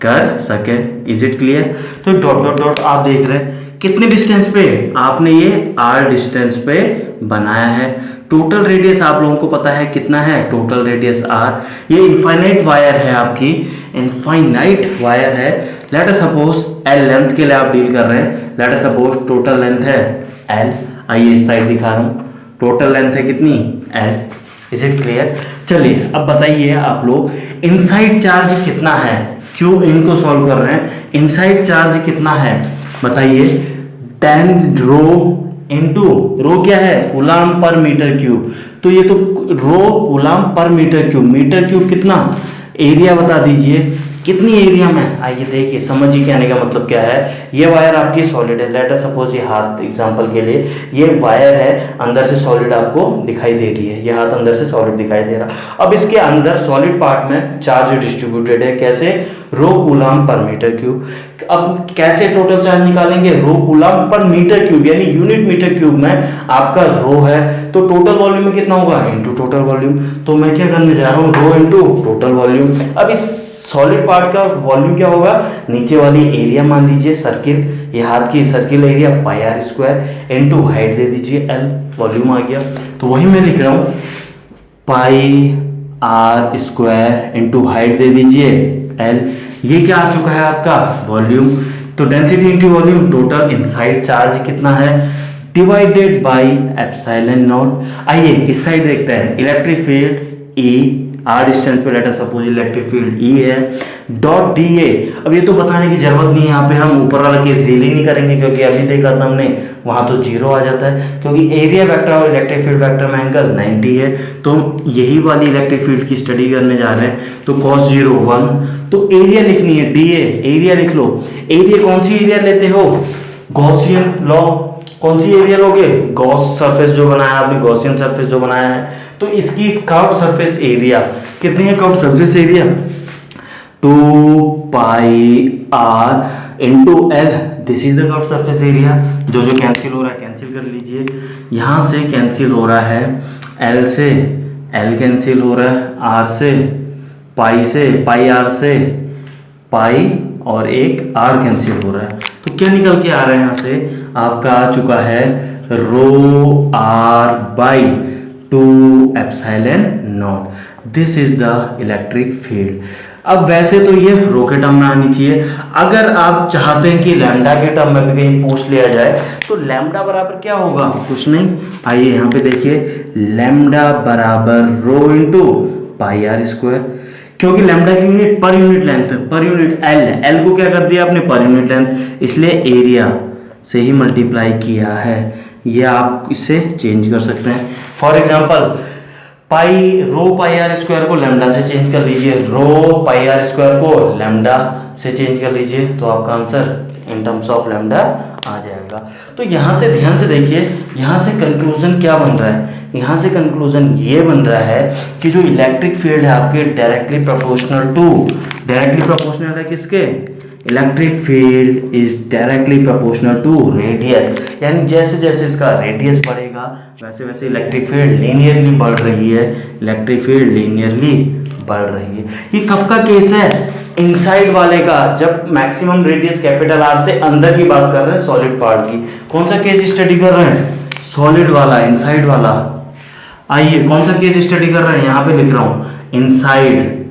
कर सके। Is it clear? तो डॉट डॉट डॉट आप देख रहे हैं कितने डिस्टेंस पे, आपने ये आर डिस्टेंस पे बनाया है। टोटल रेडियस आप लोगों को पता है कितना है, टोटल रेडियस आर। ये इनफाइनाइट वायर है, आपकी इनफाइनाइट वायर है। Let us suppose L length के लिए आप डील कर रहे हैं। Late us suppose total length है एल। आइए इस साइड दिखा रहा हूं, टोटल लेंथ है कितनी, एल। Is it clear? चलिए अब बताइए आप लोग इनसाइड चार्ज कितना है, क्यों इनको सॉल्व कर रहे हैं। इनसाइड चार्ज कितना है बताइए, 10 रो इनटू रो क्या है, कूलम पर मीटर क्यूब। तो ये तो रो कूलम पर मीटर क्यूब कितना, एरिया बता दीजिए कितनी एरिया में। आइए देखिए समझिए कहने का मतलब क्या है। ये वायर आपकी सॉलिड है, लेट अस सपोज ये हाथ एग्जांपल के लिए ये वायर है, अंदर से सॉलिड आपको दिखाई दे रही है, ये हाथ अंदर से सॉलिड दिखाई दे रहा। अब इसके अंदर सॉलिड पार्ट में चार्ज डिस्ट्रीब्यूटेड है, कैसे, रो कूलम पर मीटर क्यूब। अब कैसे टोटल चार्ज निकालेंगे, रो कूलम पर मीटर क्यूब यानी यूनिट मीटर क्यूब में आपका रो है, तो टोटल वॉल्यूम में कितना होगा, इनटू टोटल वॉल्यूम। तो मैं क्या करने जा रहा हूँ, रो इनटू टोटल वॉल्यूम। अब इस सॉलिड पार्ट का वॉल्यूम क्या होगा, नीचे वाली एरिया मान लीजिए सर्किल, ये हाथ की circle area pi r square into height दे दीजिए एल, वॉल्यूम आ गया। तो वही मैं लिख रहा हूँ, पाई आर स्क्वायर इनटू हाइट दे दीजिए एल। ये क्या आ चुका है आपका वॉल्यूम। तो density into volume, total inside charge कितना है, डिवाइडेड बाय एप्सिलॉन नॉट। आइए इस साइड देखते हैं, electric field E, r distance पे let us suppose electric field E है, डॉट डी ए। अब ये तो बताने की जरूरत नहीं है, यहाँ पे हम ऊपर वाला केस डील ही नहीं करेंगे, क्योंकि अभी देखा था हमने वहां तो जीरो आ जाता है, क्योंकि एरिया वेक्टर और इलेक्ट्रिक फील्ड वेक्टर में एंगल 90 है। तो यही वाली इलेक्ट्रिक फील्ड की स्टडी करने जा रहे हैं, तो cos 0 1। तो एरिया लिखनी है डी ए, एरिया लिख लो। एरिया कौन सी एरिया लेते हो, गॉसियन लॉ। कौन सी एरिया लोगे, गॉस सरफेस जो बनाया आपने, गॉसियन सरफेस जो बनाया है, तो इसकी कर्व्ड सरफेस एरिया कितनी है, curved surface area 2 pi r into L. This is the curved surface area. जो कैंसिल हो रहा है कैंसिल कर लीजिए, यहां से कैंसिल हो रहा है एल से, एल कैंसिल हो रहा है आर से, पाई आर से पाई और एक आर कैंसिल हो रहा है, तो क्या निकल के आ रहा है यहाँ से, आपका आ चुका है rho r by 2 epsilon nought. This is the electric field. अब वैसे तो ये रो के टर्म में आनी चाहिए, अगर आप चाहते हैं कि लैम्डा के टर्म में भी कहीं पूछ लिया जाए तो लैम्डा बराबर क्या होगा, कुछ नहीं, आइए यहाँ पे देखिए, लैम्डा बराबर rho into pi r square, क्योंकि लैम्डा की unit per unit length, per unit L है, एल को क्या कर दिया आपने पर यूनिट लेंथ, इसलिए एरिया से ही मल्टीप्लाई किया है। ये आप इससे चेंज कर सकते हैं। For example pi rho pi r square को लैम्डा से चेंज कर लीजिए, रो पाई आर स्क्वायर को लैम्डा से चेंज कर लीजिए, तो आपका answer in terms of lambda आ जाएगा। तो यहाँ से ध्यान से देखिए, यहाँ से कंक्लूजन क्या बन रहा है, यहाँ से कंक्लूजन ये बन रहा है कि जो इलेक्ट्रिक फील्ड है आपके डायरेक्टली प्रोपोर्शनल है किसके, electric field is directly proportional to radius, यानी जैसे जैसे इसका रेडियस बढ़ेगा वैसे वैसे इलेक्ट्रिक फील्ड लीनियरली बढ़ रही है, इलेक्ट्रिक फील्ड लीनियरली बढ़ रही है। ये कब का केस है, इनसाइड वाले का, जब मैक्सिमम रेडियस कैपिटल आर से अंदर की बात कर रहे हैं सॉलिड पार्ट की। कौन सा केस स्टडी कर रहे हैं, सॉलिड वाला, इनसाइड वाला। आइए कौन सा केस स्टडी कर रहे हैं, यहाँ पे लिख रहा हूं इनसाइड।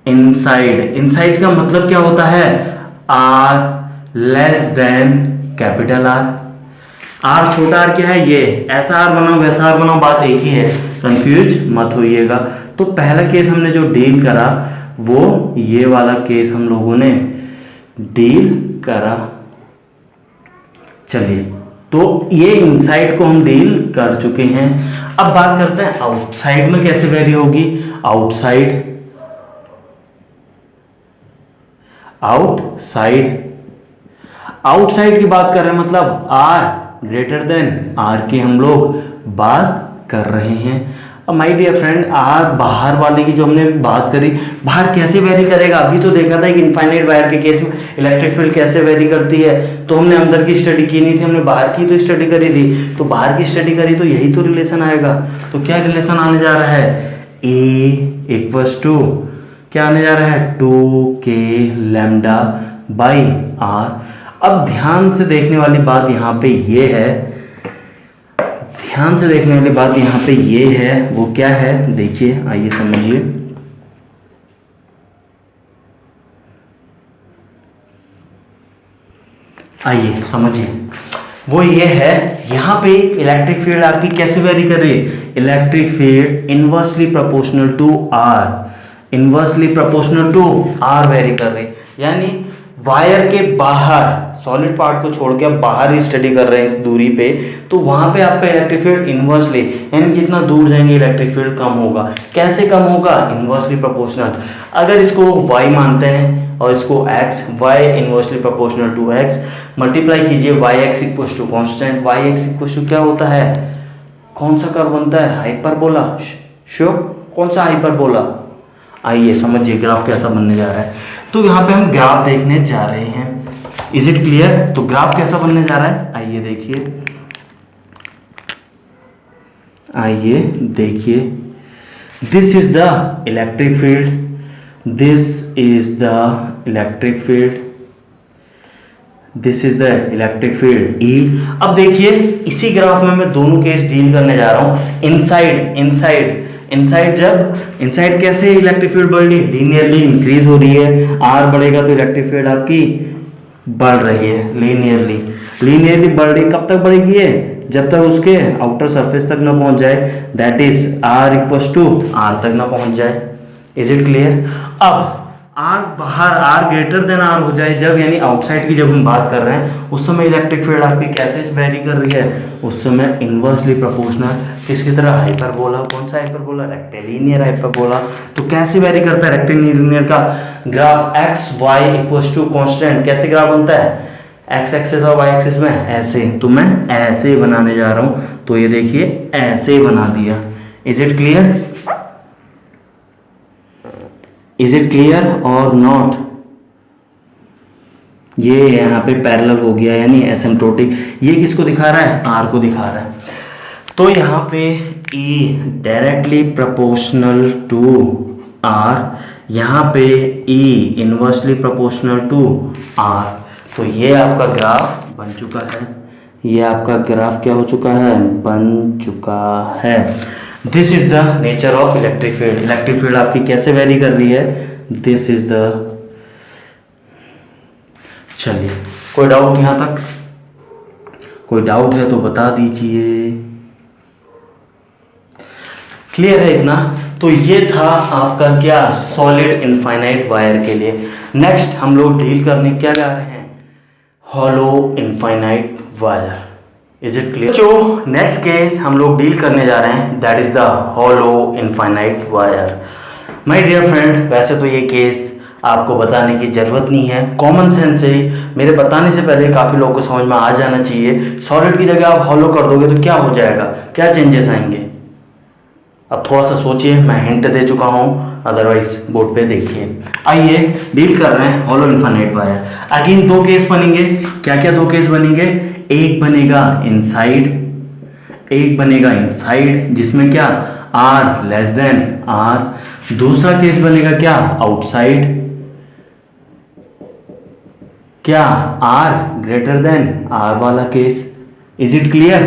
इनसाइड का मतलब क्या होता है, r less than capital R. R छोटा आर क्या है, ये ऐसा आर बनाओ वैसा आर बनाओ, बात एक ही है, कंफ्यूज मत होइएगा। तो पहला केस हमने जो डील करा वो ये वाला केस हम लोगों ने डील करा। चलिए, तो ये इनसाइड को हम डील कर चुके हैं। अब बात करते हैं आउटसाइड में कैसे वेरी होगी। आउटसाइड की बात कर रहे हैं, मतलब आर ग्रेटर देन आर की हम लोग बात कर रहे हैं। अब माय डियर फ्रेंड, आर बाहर वाले की जो हमने बात करी, बाहर कैसे वेरी करेगा, अभी तो देखा था कि इनफाइनाइट वायर के केस में इलेक्ट्रिक फील्ड कैसे वेरी करती है, तो हमने अंदर की स्टडी की नहीं थी, हमने बाहर की तो स्टडी करी थी। तो बाहर की स्टडी करी तो यही तो रिलेशन आएगा। तो क्या रिलेशन आने जा रहा है, ए इक्वल्स टू क्या आने जा रहा है, 2k लैम्डा बाई आर। अब ध्यान से देखने वाली बात यहाँ पे ये है, ध्यान से देखने वाली बात यहाँ पे ये है, वो क्या है देखिए, आइए समझिए। आइए समझिए, वो ये है, यहाँ पे इलेक्ट्रिक फील्ड आपकी कैसे वेरी कर रही है, electric field inversely proportional to r vary कर रही, यानी वायर के बाहर, सॉलिड पार्ट को छोड़ के आप बाहर ही स्टडी कर रहे हैं इस दूरी पे, तो वहां पे आपका इलेक्ट्रिक फील्ड इनवर्सली, यानी जितना दूर जाएंगे इलेक्ट्रिक फील्ड कम होगा। कैसे कम होगा, इनवर्सली प्रोपोर्शनल। अगर इसको y मानते हैं और इसको x, y inversely proportional to x, multiply कीजिए y(x) equals to constant, y(x) equals to क्या होता है, कौन सा कर्व बनता है, हाइपरबोला। श्योर, कौन सा हाइपरबोला। आइए समझिए ग्राफ कैसा बनने जा रहा है। तो यहाँ पे हम ग्राफ देखने जा रहे हैं, इज इट क्लियर। तो ग्राफ कैसा बनने जा रहा है, आइए देखिए, this is the electric field, this is the electric field E। अब देखिए इसी ग्राफ में मैं दोनों केस डील करने जा रहा हूं। इनसाइड कैसे इलेक्ट्रिक फील्ड बढ़ रही है, लीनियरली इंक्रीज हो रही है, आर बढ़ेगा तो इलेक्ट्रिक फील्ड आपकी बढ़ रही है लीनियरली बढ़ रही। कब तक बढ़ेगी है, जब तक उसके आउटर सरफेस तक ना पहुंच जाए, that is r equals to R तक ना पहुंच जाए। Is it clear. अब आर बाहर, आर ग्रेटर देन आर हो जाए जब, यानी आउटसाइड की जब हम बात कर रहे हैं, उस समय इलेक्ट्रिक फील्ड आपकी कैसे वेरी कर रही है, उस समय इनवर्सली प्रोपोर्शनल किसकी तरह, हाइपरबोला। कौन सा हाइपरबोला, रेक्टिलिनियर हाइपरबोला। तो कैसे वेरी करता है रेक्टिलिनियर का graph, x y equals to constant, कैसे ग्राफ बनता है, एक्स एक्सिस और वाई एक्सिस में ऐसे। तो मैं ऐसे बनाने जा रहा हूं, तो ये देखिए ऐसे बना दिया। इज इट क्लियर और नॉट। ये यहाँ पे पैरेलल हो गया, यानी एसिम्प्टोटिक। ये किसको दिखा रहा है, आर को दिखा रहा है। तो यहाँ पे E directly proportional to r, यहाँ पे E inversely proportional to r. तो ये आपका ग्राफ बन चुका है, ये आपका ग्राफ क्या हो चुका है, बन चुका है। This is the nature of electric field. Electric field आपकी कैसे वेरी कर रही है, दिस इज द। चलिए, कोई डाउट यहाँ तक? कोई डाउट है तो बता दीजिए। क्लियर है इतना? तो ये था आपका क्या, सॉलिड इनफाइनाइट वायर के लिए। नेक्स्ट हम लोग डील करने क्या जा रहे हैं, hollow infinite wire. Is it clear? जो नेक्स्ट केस हम लोग डील करने जा रहे हैं, that is the hollow infinite wire. My dear friend, वैसे तो ये केस आपको बताने की जरूरत नहीं है, कॉमन सेंस से ही मेरे बताने से पहले काफी लोगों को समझ में आ जाना चाहिए। सॉलिड की जगह आप हॉलो कर दोगे तो क्या हो जाएगा, क्या चेंजेस आएंगे? अब थोड़ा सा सोचिए, मैं हिंट दे चुका हूं, अदरवाइज बोर्ड पे देखिए। आइए डील कर रहे हैं हॉलो इनफाइनाइट वायर। अगेन दो केस बनेंगे। क्या क्या दो केस बनेंगे, एक बनेगा इनसाइड, एक बनेगा इनसाइड जिसमें क्या आर लेस देन आर। दूसरा केस बनेगा क्या, आउटसाइड, क्या आर ग्रेटर देन आर वाला केस। Is it clear?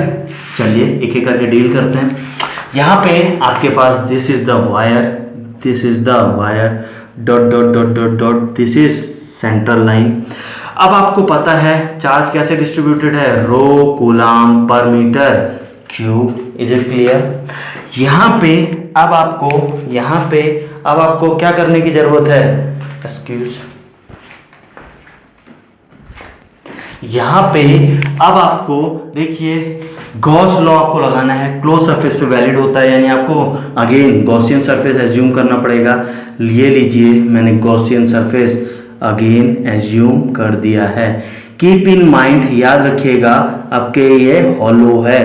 चलिए एक एक करके डील करते हैं। यहां पे आपके पास this is the wire, this is the wire, dot dot dot dot dot, this is central line. अब आपको पता है चार्ज कैसे डिस्ट्रीब्यूटेड है, रो कूलम पर metre cube. Is it clear? यहां पे अब आपको क्या करने की जरूरत है, एक्सक्यूज, यहां पे अब आपको देखिए गॉस लॉ आपको लगाना है, क्लोज सरफेस पे वैलिड होता है, यानी आपको अगेन गॉसियन सरफेस एज्यूम करना पड़ेगा। ये लीजिए मैंने गॉसियन सरफेस अगेन एज्यूम कर दिया है। कीप इन माइंड, याद रखिएगा आपके ये हॉलो है,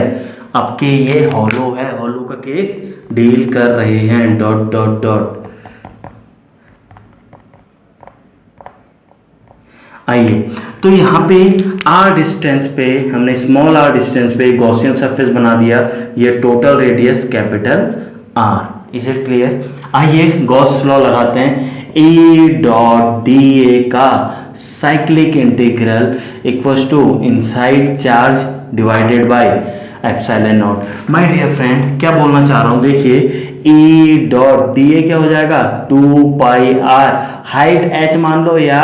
आपके ये हॉलो है, हॉलो का केस डील कर रहे हैं, डॉट डॉट डॉट। आइए तो यहाँ पे आर डिस्टेंस पे हमने स्मॉल आर डिस्टेंस पे गॉसियन सरफेस बना दिया, ये total radius capital R. Is it clear? आइए गॉस लॉ लगाते हैं। ए डॉट डी ए का cyclic integral equals to inside charge divided by epsilon naught. My dear friend, क्या बोलना चाह रहा हूं, देखिए ई डॉट डी ए क्या हो जाएगा, 2 पाई आर, हाइट एच मान लो या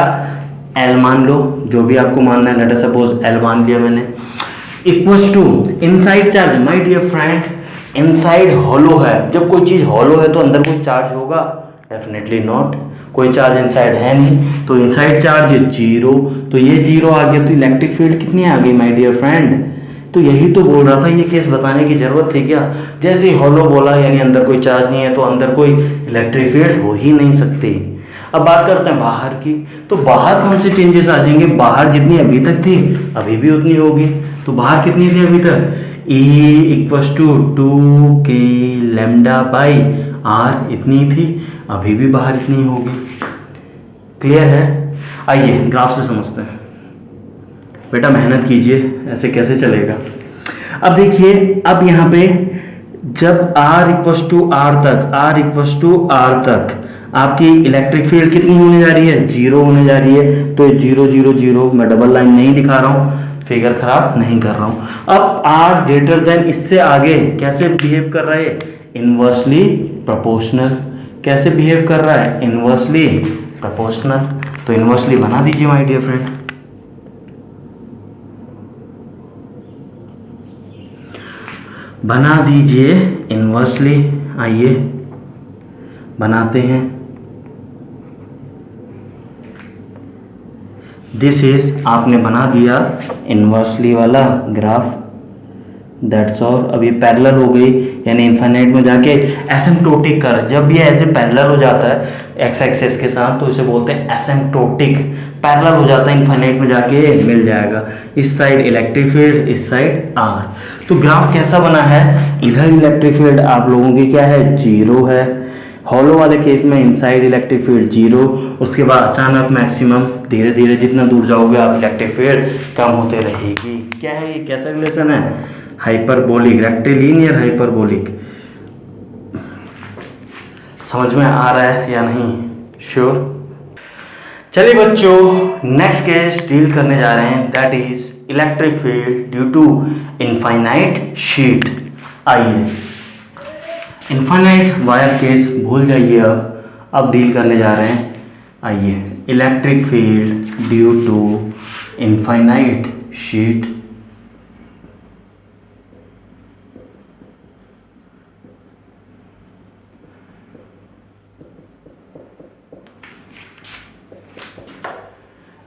एल मान लो, जो भी आपको मानना है, लेट अस सपोज एल मान लिया मैंने, equals to inside charge. My dear friend, inside hollow है, जब कोई चीज हॉलो है तो अंदर कोई चार्ज होगा, डेफिनेटली नॉट, कोई चार्ज इनसाइड है नहीं, तो इनसाइड चार्ज जीरो, तो ये जीरो आ गया, तो इलेक्ट्रिक फील्ड कितनी आ गई माय डियर फ्रेंड? तो यही तो बोल रहा था, ये केस बताने की जरूरत थी क्या? जैसे हॉलो बोला यानी अंदर कोई चार्ज नहीं है, तो अंदर कोई इलेक्ट्रिक फील्ड हो ही नहीं सकती। अब बात करते हैं बाहर की, तो बाहर कौन से चेंजेस आ जाएंगे, बाहर जितनी अभी तक थी अभी भी उतनी होगी। तो बाहर कितनी थी अभी तक, E equals to 2k lambda by r इतनी थी, अभी भी बाहर इतनी होगी। क्लियर है? आइए ग्राफ से समझते हैं। बेटा मेहनत कीजिए, ऐसे कैसे चलेगा। अब देखिए, अब यहाँ पे जब r इक्वल्स टू आर तक आपकी इलेक्ट्रिक फील्ड कितनी होने जा रही है, जीरो होने जा रही है। तो जीरो जीरो जीरो, मैं डबल लाइन नहीं दिखा रहा हूं, फिगर खराब नहीं कर रहा हूं। अब r ग्रेटर देन, इससे आगे कैसे बिहेव कर रहा है, इनवर्सली प्रोपोर्शनल। कैसे बिहेव कर रहा है, इनवर्सली प्रोपोर्शनल। तो इनवर्सली बना दीजिए माय डियर फ्रेंड। बना दीजिए इनवर्सली। आइए बनाते हैं। दिस इज, आपने बना दिया इनवर्सली वाला ग्राफ, दैट्स ऑल। अब ये पैरेलल हो गई, यानी इनफाइनाइट में जाके एसिम्प्टोटिक कर, जब ये ऐसे पैरेलल हो जाता है एक्स एक्सिस के साथ तो इसे बोलते हैं एसिम्प्टोटिक, पैरेलल हो जाता है इनफाइनाइट में जाके मिल जाएगा। इस साइड इलेक्ट्रिक फील्ड, इस साइड आर। तो ग्राफ कैसा बना है, इधर इलेक्ट्रिक फील्ड आप लोगों की क्या है, जीरो है, हॉलो वाले केस में इनसाइड इलेक्ट्रिक फील्ड जीरो, उसके बाद अचानक मैक्सिमम, धीरे धीरे जितना दूर जाओगे आप इलेक्ट्रिक फील्ड कम होते रहेगी। क्या है ये, कैसा रिलेशन है, हाइपरबोलिक, रेक्टिलिनियर हाइपरबोलिक। समझ में आ रहा है या नहीं? श्योर? चलिए बच्चों, नेक्स्ट केस डील करने जा रहे हैं, that is electric field due to infinite sheet. आइए, इनफाइनाइट वायर केस भूल जाइए, अब डील करने जा रहे हैं। आइए, electric field due to infinite sheet.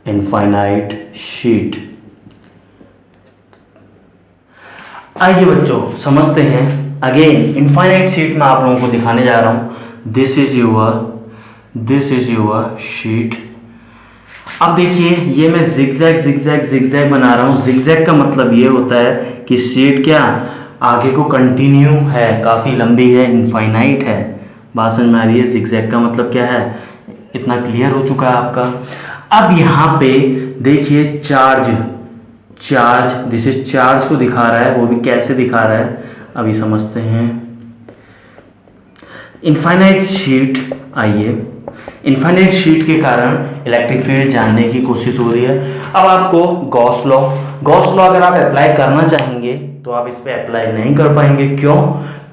Infinite sheet. आइए बच्चों समझते हैं। अगेन इनफाइनाइट शीट में आप लोगों को दिखाने जा रहा हूं। This is your sheet. अब देखिए, ये मैं जिगजैग बना रहा हूं। जिगजैग का मतलब ये होता है कि शीट क्या आगे को कंटिन्यू है, काफी लंबी है, इनफाइनाइट है। बात समझ में आ रही है? जिगजैग का मतलब क्या है, इतना क्लियर हो चुका है आपका। अब यहां पे देखिए चार्ज, दिस इज चार्ज को दिखा रहा है, वो भी कैसे दिखा रहा है अभी समझते हैं। इनफाइनाइट शीट, आइए, इनफाइनाइट शीट के कारण इलेक्ट्रिक फील्ड जानने की कोशिश हो रही है। अब आपको गॉस लॉ अगर आप अप्लाई करना चाहेंगे तो आप इस पे अप्लाई नहीं कर पाएंगे। क्यों?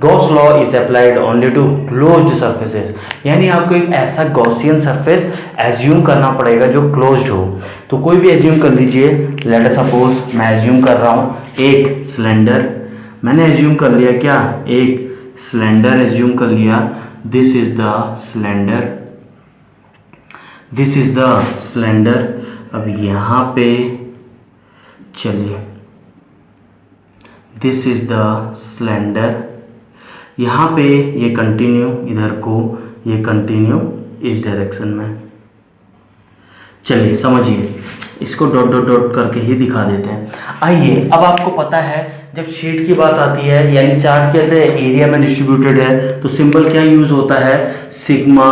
Gauss law is applied only to closed surfaces, यानी आपको एक ऐसा गॉसियन सरफेस एज्यूम करना पड़ेगा जो क्लोज्ड हो। तो कोई भी एज्यूम कर लीजिए। लेट अस सपोज मैं एज्यूम कर रहा हूं एक सिलेंडर, मैंने एज्यूम कर लिया क्या, एक सिलेंडर एज्यूम कर लिया। This is the cylinder. अब यहां पे चलिए, दिस इज द सिलेंडर, यहाँ पे ये कंटिन्यू इधर को, ये कंटिन्यू इस डायरेक्शन में। चलिए समझिए, इसको डॉट डॉट डॉट करके ही दिखा देते हैं। आइए, अब आपको पता है जब शीट की बात आती है, यानी चार्ज कैसे एरिया में डिस्ट्रीब्यूटेड है, तो सिंबल क्या यूज होता है, सिग्मा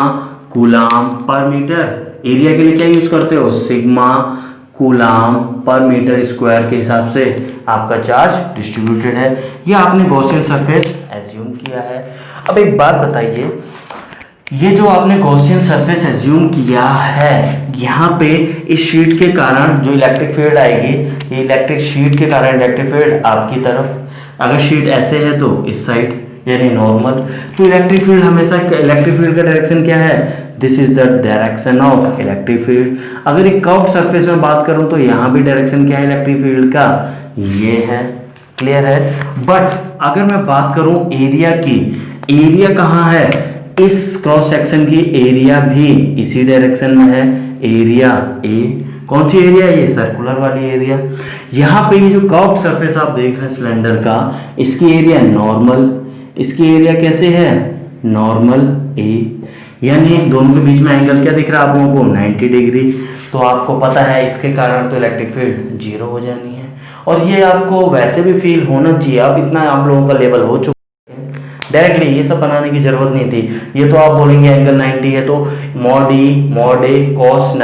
कूलाम पर मीटर। एरिया के लिए क्या यूज करते हो, सिग्मा कूलाम पर मीटर स्क्वायर के हिसाब से आपका चार्ज डिस्ट्रीब्यूटेड है। ये आपने गॉसियन सरफेस एज्यूम किया है। अब एक बात बताइए, ये जो आपने गॉसियन सरफेस एज्यूम किया है, यहाँ पे इस शीट के कारण जो इलेक्ट्रिक फील्ड आएगी, ये इलेक्ट्रिक शीट के कारण इलेक्ट्रिक फील्ड आपकी तरफ, अगर शीट ऐसे है तो इस साइड यानी नॉर्मल, तो इलेक्ट्रिक फील्ड हमेशा, इलेक्ट्रिक फील्ड का डायरेक्शन क्या है, this is the direction of electric field. अगर एक कर्व सरफेस में बात करूं तो यहाँ भी डायरेक्शन क्या है इलेक्ट्रिक फील्ड का, ये है। क्लियर है? बट अगर मैं बात करूं एरिया की, एरिया कहाँ है, इस क्रॉस सेक्शन की एरिया भी इसी डायरेक्शन में है, एरिया ए। कौन सी एरिया, ये सर्कुलर वाली एरिया। यहाँ पे ये जो कर्व सरफेस आप देख रहे हैं सिलेंडर का, इसकी एरिया नॉर्मल, इसकी एरिया कैसे है, नॉर्मल ए, यानी दोनों के बीच में एंगल क्या दिख रहा है आप लोगों को, 90 डिग्री। तो आपको पता है इसके कारण तो इलेक्ट्रिक फील्ड जीरो हो जानी है। और ये आपको वैसे भी फील होना चाहिए, अब इतना आप लोगों का लेवल हो चुका है, डायरेक्टली ये सब बनाने की जरूरत नहीं थी। ये तो आप बोलेंगे एंगल 90 है तो मॉड ए कॉस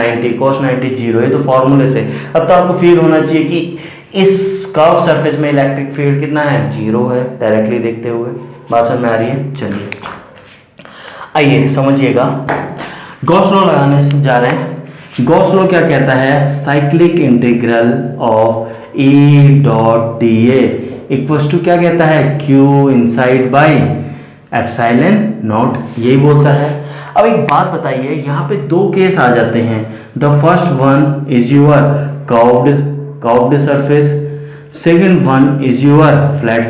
90 जीरो, ये तो फॉर्मूले से। अब तो आपको फील होना चाहिए कि इस कर्व सरफेस में इलेक्ट्रिक फील्ड कितना है, जीरो है, डायरेक्टली देखते हुए। बात समझ में आ रही है? चलिए आइए समझिएगा, गॉस लॉ लगाने से जा रहे हैं। गॉस लॉ क्या कहता है, cyclic integral of E dot d A equals to क्या कहता है, Q inside by epsilon naught, यही बोलता है। अब एक बात बताइए, यहाँ पे दो केस आ जाते हैं। The first one is your curved surface, second one is your flat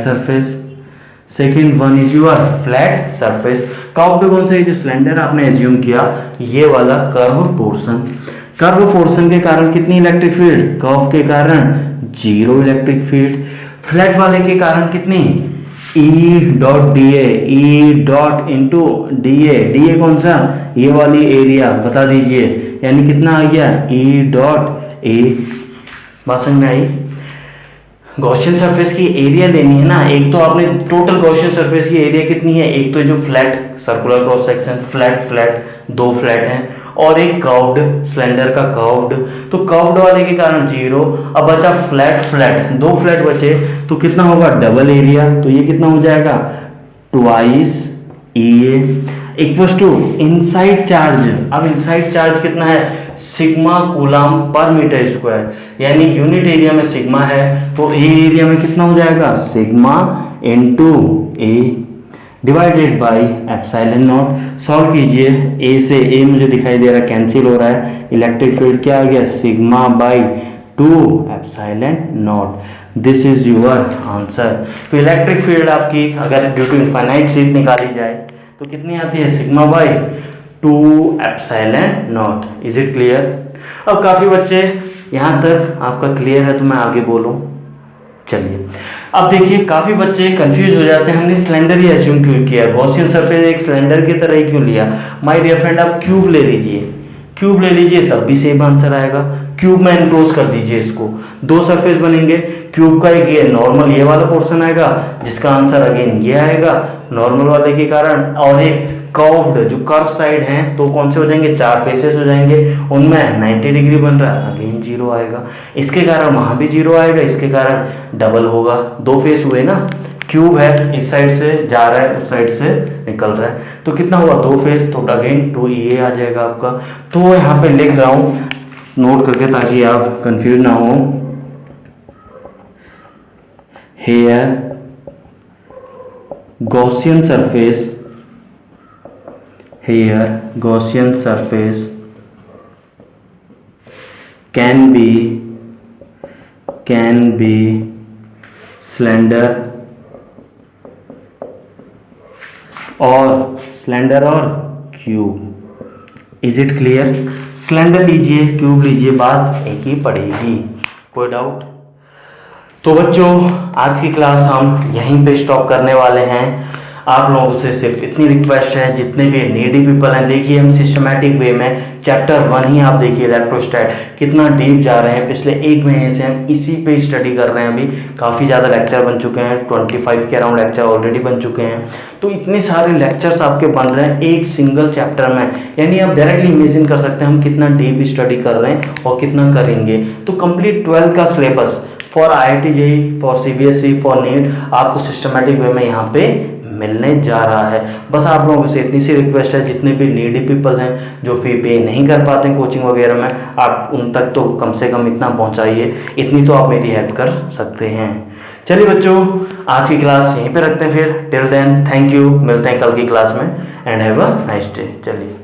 surface, curved कौन सा है, जो सिलेंडर आपने एज्यूम किया, ये वाला कर्व पोर्शन के कारण कितनी इलेक्ट्रिक फील्ड, कर्व के कारण जीरो इलेक्ट्रिक फील्ड, फ्लैट वाले के कारण कितनी, ई dot D into D A कौन सा, ये वाली एरिया बता दीजिए, यानी कितना आ गया, ई डॉट ए। बात समझ में आई? गॉसियन सरफेस की एरिया लेनी है ना, एक तो आपने टोटल गॉसियन सरफेस की एरिया कितनी है, एक तो जो flat circular cross section flat दो फ्लैट हैं, और एक कर्व्ड सिलेंडर का कर्व्ड, तो कर्व्ड वाले के कारण जीरो, अब बचा फ्लैट दो फ्लैट बचे, तो कितना होगा, डबल एरिया, तो ये कितना हो जाएगा, twice E A. Equals to inside charge. अब इनसाइड चार्ज कितना है, सिग्मा कूलम पर मीटर स्क्वायर, यानी यूनिट एरिया में सिग्मा है तो ए एरिया में कितना हो जाएगा, sigma into A divided by epsilon naught. Solve कीजिए, ए से ए मुझे दिखाई दे रहा है कैंसिल हो रहा है, इलेक्ट्रिक फील्ड क्या आ गया, sigma by 2 epsilon nought. This is your answer. तो इलेक्ट्रिक फील्ड आपकी अगर ड्यू टू इनफाइनाइट सीट निकाली जाए तो कितनी आती है, sigma by 2 epsilon naught. Is it clear? अब काफ़ी बच्चे यहाँ तक आपका क्लियर है तो मैं आगे बोलूँ। चलिए अब देखिए, काफी बच्चे कंफ्यूज हो जाते हैं, हमने सिलेंडर ही एज्यूम क्यों किया, गॉसियन सरफेस एक सिलेंडर की तरह ही क्यों लिया। माय डियर फ्रेंड, आप क्यूब ले लीजिए, क्यूब ले लीजिए तब भी सेम आंसर आएगा। क्यूब में एनक्लोज कर दीजिए इसको, दो सरफेस बनेंगे, क्यूब का एक ये नॉर्मल ये वाला पोर्शन आएगा जिसका आंसर अगेन ये आएगा नॉर्मल वाले के कारण, और एक कर्व्ड जो कर्व साइड हैं तो कौन से हो जाएंगे, चार फेसेस हो जाएंगे, उनमें 90 डिग्री बन रहा है, अगेन जीरो आएगा, इसके कारण वहां भी जीरो आएगा, इसके कारण डबल होगा। दो फेस हुए ना, क्यूब है इस साइड से जा रहा है उस साइड से निकल रहा है, तो कितना हुआ, दो फेस, तो अगेन 2a आ जाएगा आपका। तो यहाँ पे लिख रहा हूं नोट करके ताकि आप कंफ्यूज ना हो। Here Gaussian surface, here Gaussian surface can be slender और cube. Is it clear? Cylinder लीजिए क्यूब लीजिए, बात एक ही पड़ेगी, कोई डाउट? तो बच्चों आज की क्लास हम यहीं पे स्टॉप करने वाले हैं। आप लोगों से सिर्फ इतनी रिक्वेस्ट है, जितने भी नीडी पीपल हैं, देखिए हम सिस्टमैटिक वे में चैप्टर 1 ही आप देखिए इलेक्ट्रोस्टैट कितना डीप जा रहे हैं। पिछले एक महीने से हम इसी पे स्टडी कर रहे हैं, अभी काफ़ी ज़्यादा लेक्चर बन चुके हैं, 25 के अराउंड लेक्चर ऑलरेडी बन चुके हैं। तो इतने सारे लेक्चर्स आपके बन रहे हैं एक सिंगल चैप्टर में, यानी आप डायरेक्टली इमेजिन कर सकते हैं हम कितना डीप स्टडी कर रहे हैं और कितना करेंगे। तो कंप्लीट 12th का syllabus for IIT JEE, for CBSE, for NEET आपको सिस्टमैटिक वे में यहाँ पे मिलने जा रहा है। बस आप लोगों से इतनी सी रिक्वेस्ट है, जितने भी नीडी पीपल हैं जो फी पे नहीं कर पाते हैं कोचिंग वगैरह में, आप उन तक तो कम से कम इतना पहुंचाइए, इतनी तो आप मेरी हेल्प कर सकते हैं। चलिए बच्चों आज की क्लास यहीं पे रखते हैं, फिर टिल देन थैंक यू, मिलते हैं कल की क्लास में and have a nice day. चलिए।